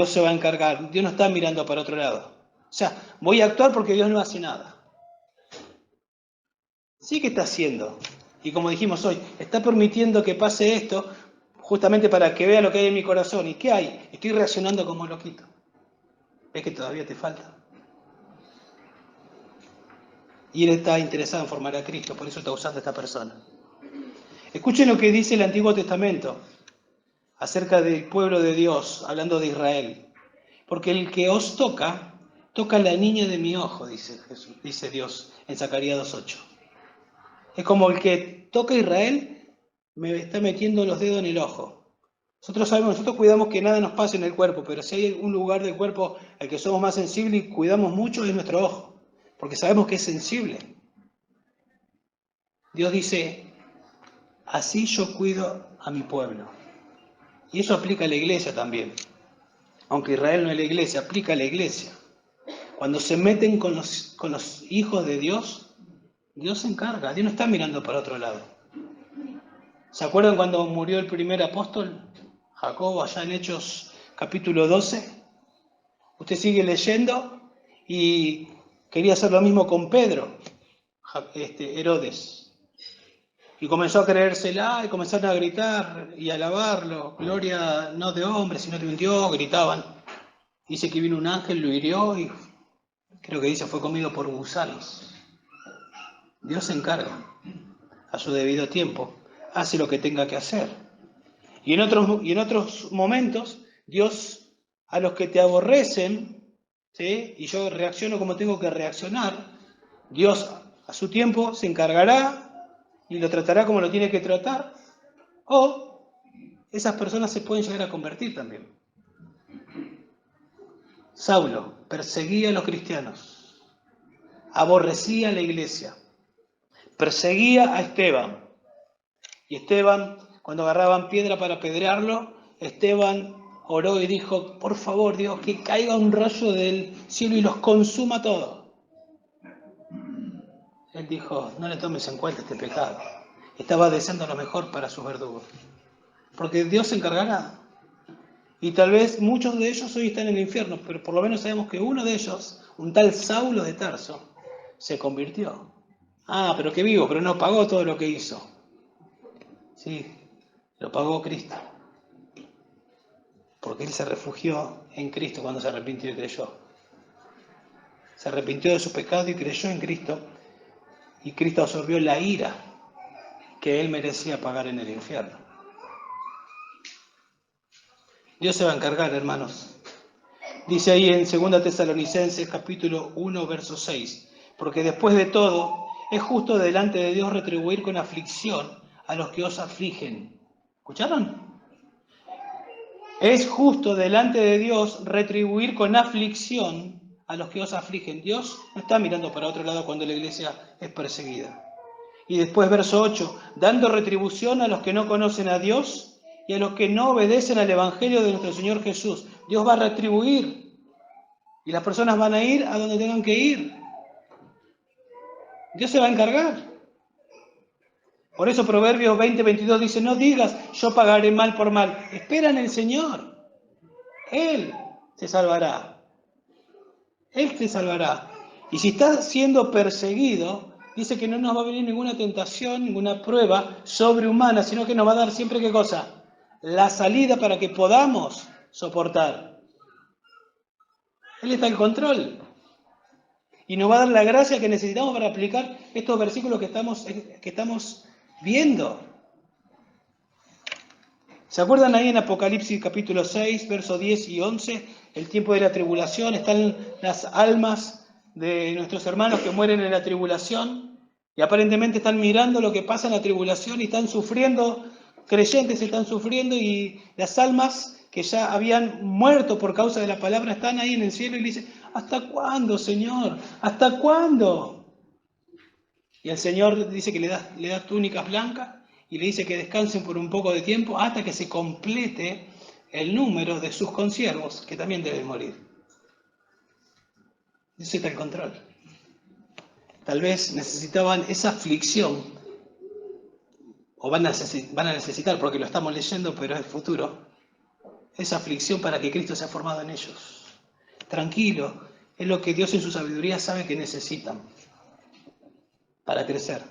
se va a encargar. Dios no está mirando para otro lado. O sea, voy a actuar porque Dios no hace nada. Sí que está haciendo. Y como dijimos hoy, está permitiendo que pase esto justamente para que vea lo que hay en mi corazón. ¿Y qué hay? Estoy reaccionando como loquito. ¿Ves que todavía te falta? Y Él está interesado en formar a Cristo, por eso está usando a esta persona. Escuchen lo que dice el Antiguo Testamento acerca del pueblo de Dios, hablando de Israel. Porque el que os toca la niña de mi ojo, dice Dios en Zacarías 2:8. Es como el que toca a Israel me está metiendo los dedos en el ojo. Nosotros cuidamos que nada nos pase en el cuerpo, pero si hay un lugar del cuerpo al que somos más sensibles y cuidamos mucho es nuestro ojo, porque sabemos que es sensible. Dios dice, así yo cuido a mi pueblo. Y eso aplica a la iglesia también. Aunque Israel no es la iglesia, aplica a la iglesia. Cuando se meten con los hijos de Dios, Dios se encarga. Dios no está mirando para otro lado. ¿Se acuerdan cuando murió el primer apóstol? Jacobo, allá en Hechos capítulo 12. Usted sigue leyendo y quería hacer lo mismo con Pedro, Herodes. Y comenzó a creérsela y comenzaron a gritar y a alabarlo. Gloria no de hombre, sino de un Dios, gritaban. Dice que vino un ángel, lo hirió y creo que dice fue comido por gusanos. Dios se encarga a su debido tiempo, hace lo que tenga que hacer. Y en otros momentos, Dios a los que te aborrecen, ¿sí? Y yo reacciono como tengo que reaccionar, Dios a su tiempo se encargará y lo tratará como lo tiene que tratar, o esas personas se pueden llegar a convertir también. Saulo perseguía a los cristianos, aborrecía a la iglesia, perseguía a Esteban. Y Esteban, cuando agarraban piedra para apedrearlo, Esteban oró y dijo: por favor, Dios, que caiga un rayo del cielo y los consuma todos. Él dijo: no le tomes en cuenta este pecado. Estaba deseando lo mejor para sus verdugos, porque Dios se encargará. Y tal vez muchos de ellos hoy están en el infierno, pero por lo menos sabemos que uno de ellos, un tal Saulo de Tarso, se convirtió. Pero que vivo, pero no pagó todo lo que hizo. Sí, lo pagó Cristo. Porque él se refugió en Cristo cuando se arrepintió y creyó. Se arrepintió de su pecado y creyó en Cristo. Y Cristo absorbió la ira que él merecía pagar en el infierno. Dios se va a encargar, hermanos. Dice ahí en 2 Tesalonicenses capítulo 1, verso 6. Porque después de todo, es justo delante de Dios retribuir con aflicción a los que os afligen. ¿Escucharon? Es justo delante de Dios retribuir con aflicción a los que os afligen. Dios no está mirando para otro lado cuando la iglesia es perseguida. Y después verso 8, dando retribución a los que no conocen a Dios y a los que no obedecen al Evangelio de nuestro Señor Jesús. Dios va a retribuir y las personas van a ir a donde tengan que ir. Dios se va a encargar. Por eso Proverbios 20:22 dice: no digas yo pagaré mal por mal. Espera en el Señor. Él te salvará. Él te salvará. Y si estás siendo perseguido, dice que no nos va a venir ninguna tentación, ninguna prueba sobrehumana, sino que nos va a dar siempre, ¿qué cosa? La salida para que podamos soportar. Él está en control. Y nos va a dar la gracia que necesitamos para aplicar estos versículos que estamos viendo. ¿Se acuerdan ahí en Apocalipsis capítulo 6, versos 10 y 11? El tiempo de la tribulación, están las almas de nuestros hermanos que mueren en la tribulación y aparentemente están mirando lo que pasa en la tribulación y están sufriendo, creyentes están sufriendo, y las almas que ya habían muerto por causa de la palabra están ahí en el cielo y le dicen: ¿hasta cuándo, Señor? ¿Hasta cuándo? Y el Señor dice que le da túnicas blancas y le dice que descansen por un poco de tiempo hasta que se complete el número de sus consiervos, que también deben morir. Dios está el control. Tal vez necesitaban esa aflicción, o van a necesitar, porque lo estamos leyendo, pero es futuro, esa aflicción para que Cristo sea formado en ellos. Tranquilo, es lo que Dios en su sabiduría sabe que necesitan para crecer.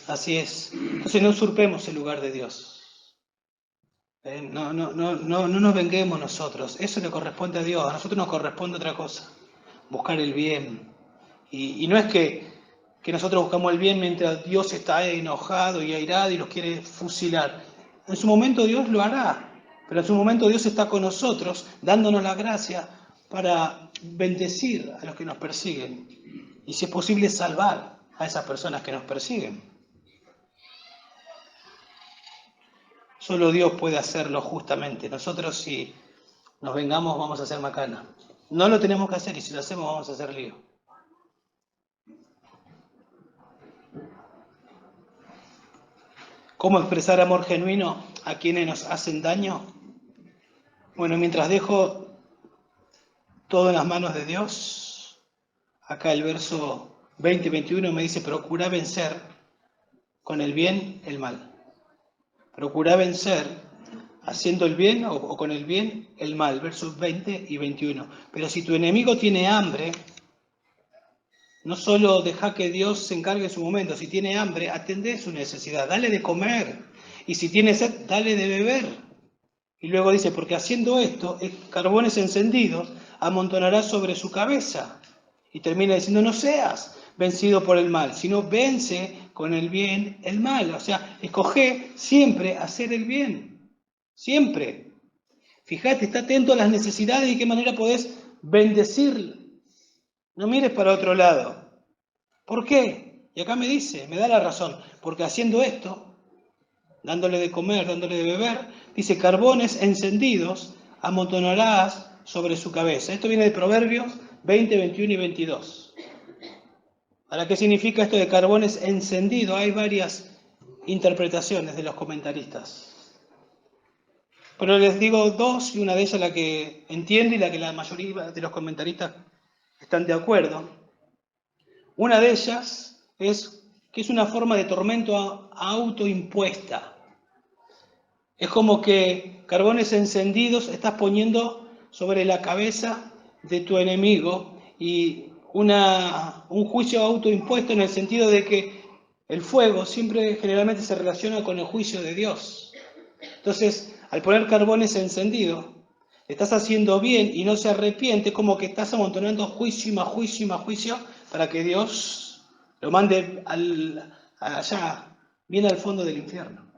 Así es. Entonces no usurpemos el lugar de Dios. No nos venguemos nosotros. Eso le corresponde a Dios. A nosotros nos corresponde otra cosa. Buscar el bien. Y no es que nosotros buscamos el bien mientras Dios está enojado y airado y los quiere fusilar. En su momento Dios lo hará. Pero en su momento Dios está con nosotros, dándonos la gracia para bendecir a los que nos persiguen. Y si es posible, salvar a esas personas que nos persiguen. Solo Dios puede hacerlo justamente. Nosotros, si nos vengamos, vamos a hacer macana. No lo tenemos que hacer, y si lo hacemos, vamos a hacer lío. ¿Cómo expresar amor genuino a quienes nos hacen daño? Bueno, mientras dejo todo en las manos de Dios, acá el verso 20-21 me dice: procura vencer con el bien el mal. Procura vencer haciendo el bien o con el bien el mal, versos 20 y 21. Pero si tu enemigo tiene hambre, no solo deja que Dios se encargue en su momento. Si tiene hambre, atendé su necesidad, dale de comer. Y si tiene sed, dale de beber. Y luego dice: porque haciendo esto, carbones encendidos amontonará sobre su cabeza. Y termina diciendo: no seas vencido por el mal, sino vence con el bien el mal. O sea, escoge siempre hacer el bien. Siempre. Fíjate, está atento a las necesidades y de qué manera podés bendecir. no mires para otro lado. ¿Por qué? Y acá me dice, me da la razón, porque haciendo esto, dándole de comer, dándole de beber, dice, carbones encendidos amontonarás sobre su cabeza. Esto viene de Proverbios 20, 21 y 22. ¿Para qué significa esto de carbones encendidos? Hay varias interpretaciones de los comentaristas. Pero les digo dos, y una de ellas la que entiendo y la que la mayoría de los comentaristas están de acuerdo. Una de ellas es que es una forma de tormento autoimpuesta. Es como que carbones encendidos estás poniendo sobre la cabeza de tu enemigo y un juicio autoimpuesto en el sentido de que el fuego siempre generalmente se relaciona con el juicio de Dios. Entonces, al poner carbones encendidos, estás haciendo bien y no se arrepiente, como que estás amontonando juicio y más juicio y más juicio para que Dios lo mande allá, bien al fondo del infierno.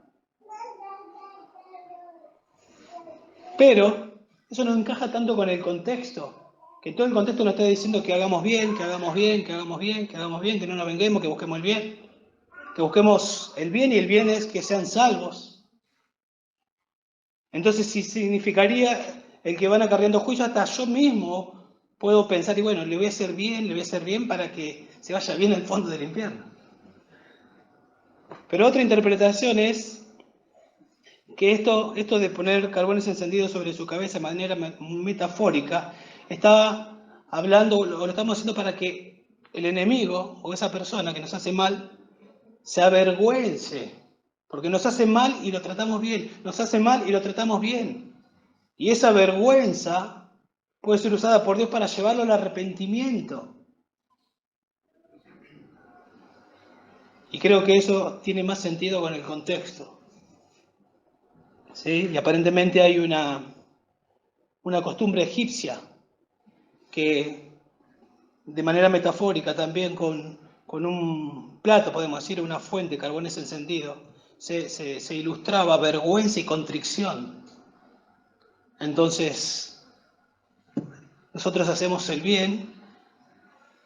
Pero eso no encaja tanto con el contexto, que todo el contexto nos está diciendo que hagamos bien, que hagamos bien, que hagamos bien, que hagamos bien, que no nos venguemos, que busquemos el bien, que busquemos el bien, y el bien es que sean salvos. Entonces, si significaría el que van acarreando juicio, hasta yo mismo puedo pensar, y bueno, le voy a hacer bien para que se vaya bien al fondo del infierno. Pero otra interpretación es que esto de poner carbones encendidos sobre su cabeza de manera metafórica, está hablando, o lo estamos haciendo para que el enemigo o esa persona que nos hace mal se avergüence, porque nos hace mal y lo tratamos bien, nos hace mal y lo tratamos bien. Y esa vergüenza puede ser usada por Dios para llevarlo al arrepentimiento. Y creo que eso tiene más sentido con el contexto. ¿Sí? Y aparentemente hay una costumbre egipcia que de manera metafórica también con un plato, podemos decir, una fuente, carbones encendidos, se ilustraba vergüenza y contrición. Entonces, nosotros hacemos el bien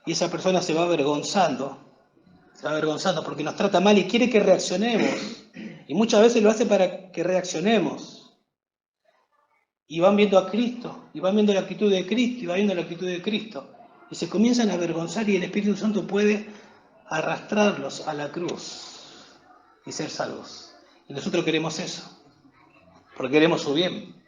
y esa persona se va avergonzando porque nos trata mal y quiere que reaccionemos. Y muchas veces lo hace para que reaccionemos. Y van viendo a Cristo, y van viendo la actitud de Cristo, y van viendo la actitud de Cristo. Y se comienzan a avergonzar y el Espíritu Santo puede arrastrarlos a la cruz y ser salvos. Y nosotros queremos eso, porque queremos su bien.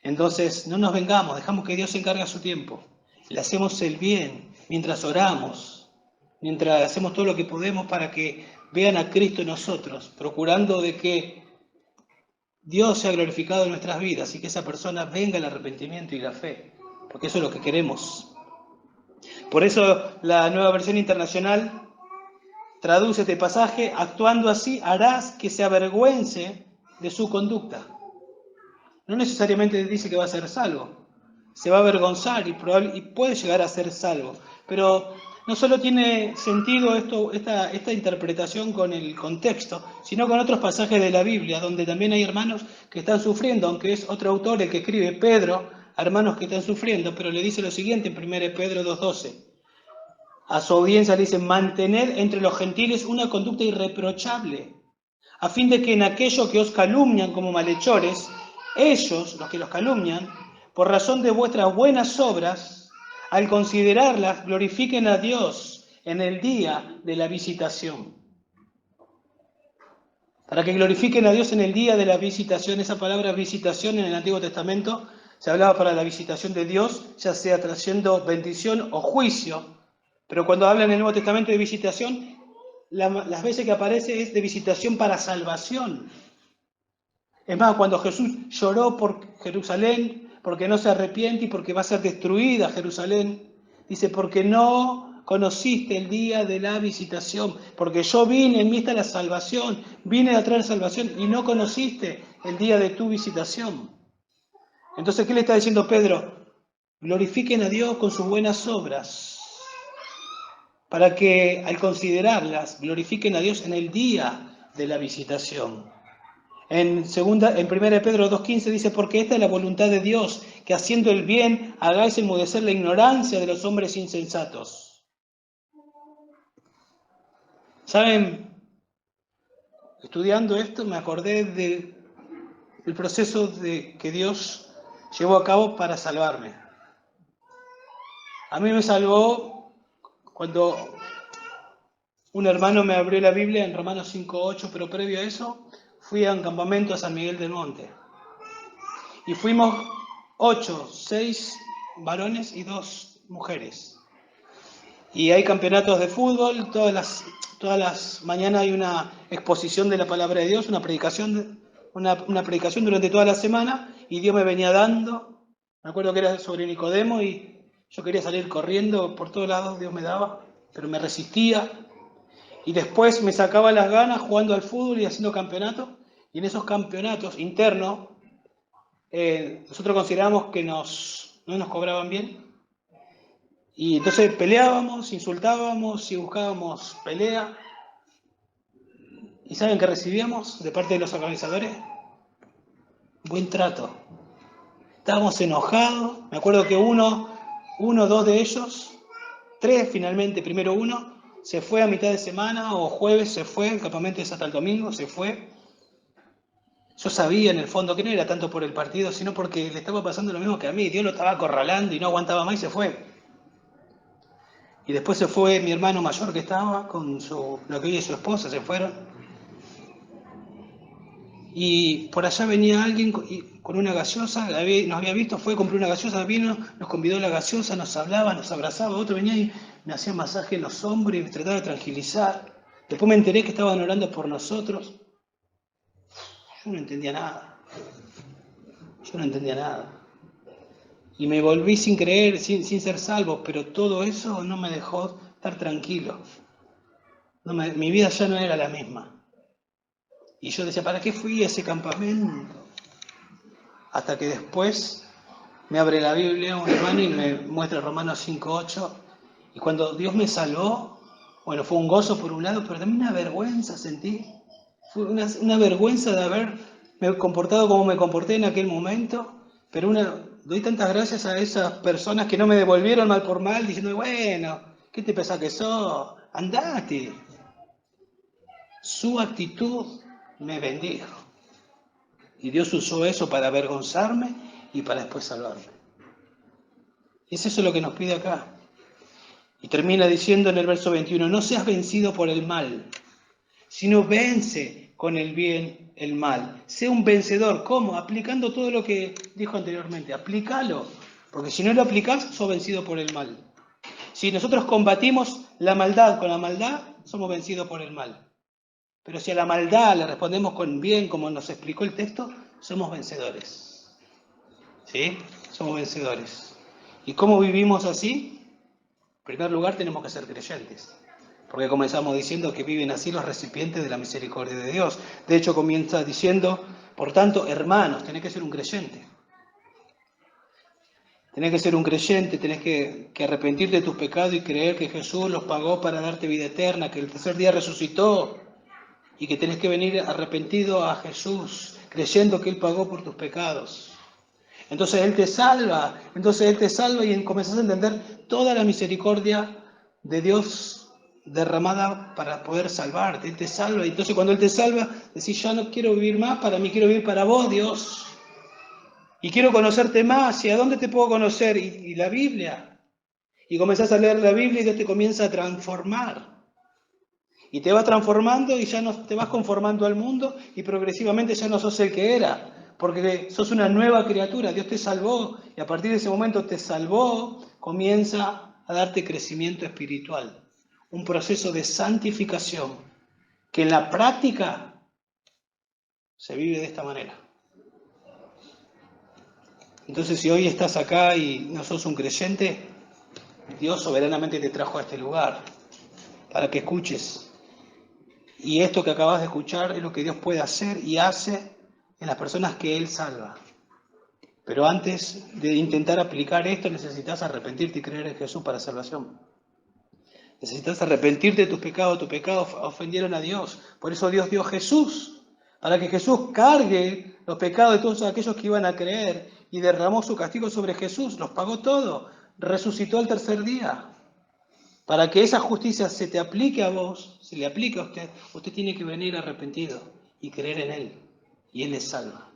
Entonces, no nos vengamos, dejamos que Dios se encargue a su tiempo. Le hacemos el bien mientras oramos, mientras hacemos todo lo que podemos para que vean a Cristo en nosotros, procurando de que Dios sea glorificado en nuestras vidas y que esa persona venga al arrepentimiento y la fe, porque eso es lo que queremos. Por eso la Nueva Versión Internacional traduce este pasaje: actuando así harás que se avergüence de su conducta. No necesariamente dice que va a ser salvo, se va a avergonzar y puede llegar a ser salvo, pero no solo tiene sentido esta interpretación con el contexto, sino con otros pasajes de la Biblia, donde también hay hermanos que están sufriendo, aunque es otro autor el que escribe, Pedro, hermanos que están sufriendo, pero le dice lo siguiente en 1 Pedro 2:12. A su audiencia le dice: mantened entre los gentiles una conducta irreprochable, a fin de que en aquello que os calumnian como malhechores, ellos, los que los calumnian, por razón de vuestras buenas obras, al considerarlas, glorifiquen a Dios en el día de la visitación. Para que glorifiquen a Dios en el día de la visitación. Esa palabra visitación en el Antiguo Testamento se hablaba para la visitación de Dios, ya sea trayendo bendición o juicio. Pero cuando habla en el Nuevo Testamento de visitación, las veces que aparece es de visitación para salvación. Es más, cuando Jesús lloró por Jerusalén, porque no se arrepiente y porque va a ser destruida Jerusalén, dice: porque no conociste el día de la visitación, porque yo vine, en mí está la salvación, vine a traer salvación y no conociste el día de tu visitación. Entonces, ¿qué le está diciendo Pedro? Glorifiquen a Dios con sus buenas obras, para que al considerarlas glorifiquen a Dios en el día de la visitación. En 1 Pedro 2:15 dice, porque esta es la voluntad de Dios, que haciendo el bien hagáis enmudecer la ignorancia de los hombres insensatos. ¿Saben? Estudiando esto me acordé del proceso que Dios llevó a cabo para salvarme. A mí me salvó cuando un hermano me abrió la Biblia en Romanos 5:8, pero previo a eso fui a un campamento a San Miguel del Monte. Y fuimos 6 varones y 2 mujeres. Y hay campeonatos de fútbol, todas las mañanas hay una exposición de la palabra de Dios, una predicación durante toda la semana, y Dios me venía dando. Me acuerdo que era sobre Nicodemo y yo quería salir corriendo por todos lados, Dios me daba, pero me resistía. Y después me sacaba las ganas jugando al fútbol y haciendo campeonatos. Y en esos campeonatos internos, nosotros consideramos que no nos cobraban bien. Y entonces peleábamos, insultábamos y buscábamos pelea. ¿Y saben qué recibíamos de parte de los organizadores? Buen trato. Estábamos enojados. Me acuerdo que dos de ellos, 3 finalmente, primero uno, se fue a mitad de semana o jueves se fue, el campamento es hasta el domingo, se fue. Yo sabía en el fondo que no era tanto por el partido, sino porque le estaba pasando lo mismo que a mí. Dios lo estaba acorralando y no aguantaba más y se fue. Y después se fue mi hermano mayor que estaba con lo que hoy es su esposa, se fueron. Y por allá venía alguien con una gaseosa, nos había visto, fue, compró una gaseosa, vino, nos convidó a la gaseosa, nos hablaba, nos abrazaba. Otro venía y me hacía masaje en los hombros y me trataba de tranquilizar. Después me enteré que estaban orando por nosotros. Yo no entendía nada. Y me volví sin creer, sin ser salvo, pero todo eso no me dejó estar tranquilo. Mi vida ya no era la misma. Y yo decía, ¿para qué fui a ese campamento? Hasta que después me abre la Biblia un hermano y me muestra Romanos 5:8. Y cuando Dios me salvó, bueno, fue un gozo por un lado, pero también una vergüenza sentí. Fue una vergüenza de haberme comportado como me comporté en aquel momento, pero doy tantas gracias a esas personas que no me devolvieron mal por mal, diciendo, bueno, ¿qué te pensás que sos? Andate. Su actitud me bendijo. Y Dios usó eso para avergonzarme y para después salvarme. Y es eso lo que nos pide acá. Y termina diciendo en el verso 21, no seas vencido por el mal, sino vence con el bien el mal. Sé un vencedor. ¿Cómo? Aplicando todo lo que dijo anteriormente. Aplícalo. Porque si no lo aplicás, sos vencido por el mal. Si nosotros combatimos la maldad con la maldad, somos vencidos por el mal. Pero si a la maldad le respondemos con bien, como nos explicó el texto, somos vencedores. ¿Sí? Somos vencedores. ¿Y cómo vivimos así? En primer lugar, tenemos que ser creyentes. Porque comenzamos diciendo que viven así los recipientes de la misericordia de Dios. De hecho, comienza diciendo, por tanto, hermanos, tenés que ser un creyente. Tenés que ser un creyente, tenés que arrepentirte de tus pecados y creer que Jesús los pagó para darte vida eterna, que el tercer día resucitó y que tenés que venir arrepentido a Jesús, creyendo que Él pagó por tus pecados. Entonces Él te salva y comenzás a entender toda la misericordia de Dios derramada para poder salvarte. Él te salva y entonces cuando Él te salva, decís, ya no quiero vivir más para mí, quiero vivir para vos, Dios. Y quiero conocerte más. ¿Y a dónde te puedo conocer? Y la Biblia. Y comenzás a leer la Biblia y Dios te comienza a transformar. Y te vas transformando y ya no te vas conformando al mundo y progresivamente ya no sos el que era. Porque sos una nueva criatura. Dios te salvó y a partir de ese momento te salvó, comienza a darte crecimiento espiritual. Un proceso de santificación que en la práctica se vive de esta manera. Entonces, si hoy estás acá y no sos un creyente, Dios soberanamente te trajo a este lugar para que escuches. Y esto que acabas de escuchar es lo que Dios puede hacer y hace en las personas que Él salva. Pero antes de intentar aplicar esto, necesitas arrepentirte y creer en Jesús para salvación. Necesitas arrepentirte de tus pecados ofendieron a Dios. Por eso Dios dio a Jesús para que Jesús cargue los pecados de todos aquellos que iban a creer y derramó su castigo sobre Jesús, los pagó todo, resucitó al tercer día. Para que esa justicia se te aplique a vos, se le aplique a usted, usted tiene que venir arrepentido y creer en Él, y Él le salva.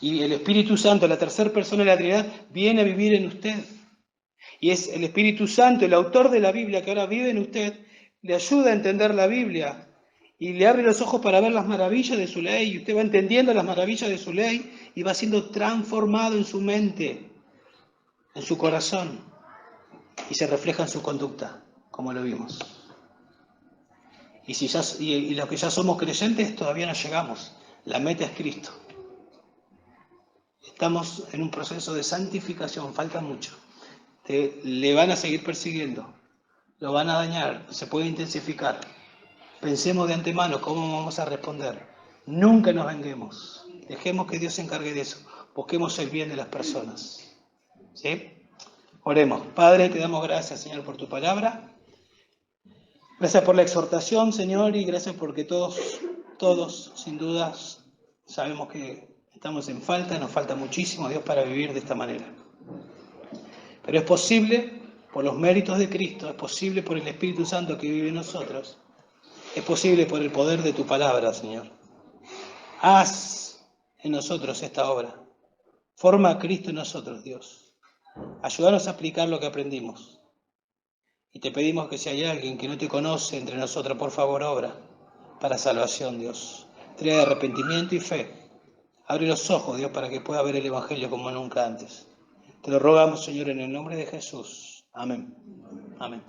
Y el Espíritu Santo, la tercera persona de la Trinidad, viene a vivir en usted. Y es el Espíritu Santo, el autor de la Biblia, que ahora vive en usted, le ayuda a entender la Biblia y le abre los ojos para ver las maravillas de su ley. Y usted va entendiendo las maravillas de su ley y va siendo transformado en su mente, en su corazón, y se refleja en su conducta, como lo vimos. Y los que ya somos creyentes todavía no llegamos. La meta es Cristo. Estamos en un proceso de santificación, falta mucho. Le van a seguir persiguiendo, lo van a dañar, se puede intensificar. Pensemos de antemano cómo vamos a responder. Nunca nos venguemos. Dejemos que Dios se encargue de eso. Busquemos el bien de las personas. ¿Sí? Oremos. Padre, te damos gracias, Señor, por tu palabra. Gracias por la exhortación, Señor, y gracias porque todos, sin dudas, sabemos que estamos en falta, nos falta muchísimo, Dios, para vivir de esta manera. Pero es posible por los méritos de Cristo, es posible por el Espíritu Santo que vive en nosotros, es posible por el poder de tu palabra, Señor. Haz en nosotros esta obra. Forma a Cristo en nosotros, Dios. Ayúdanos a aplicar lo que aprendimos. Y te pedimos que si hay alguien que no te conoce entre nosotros, por favor, obra para salvación, Dios. Trae arrepentimiento y fe. Abre los ojos, Dios, para que pueda ver el Evangelio como nunca antes. Te lo rogamos, Señor, en el nombre de Jesús. Amén. Amén.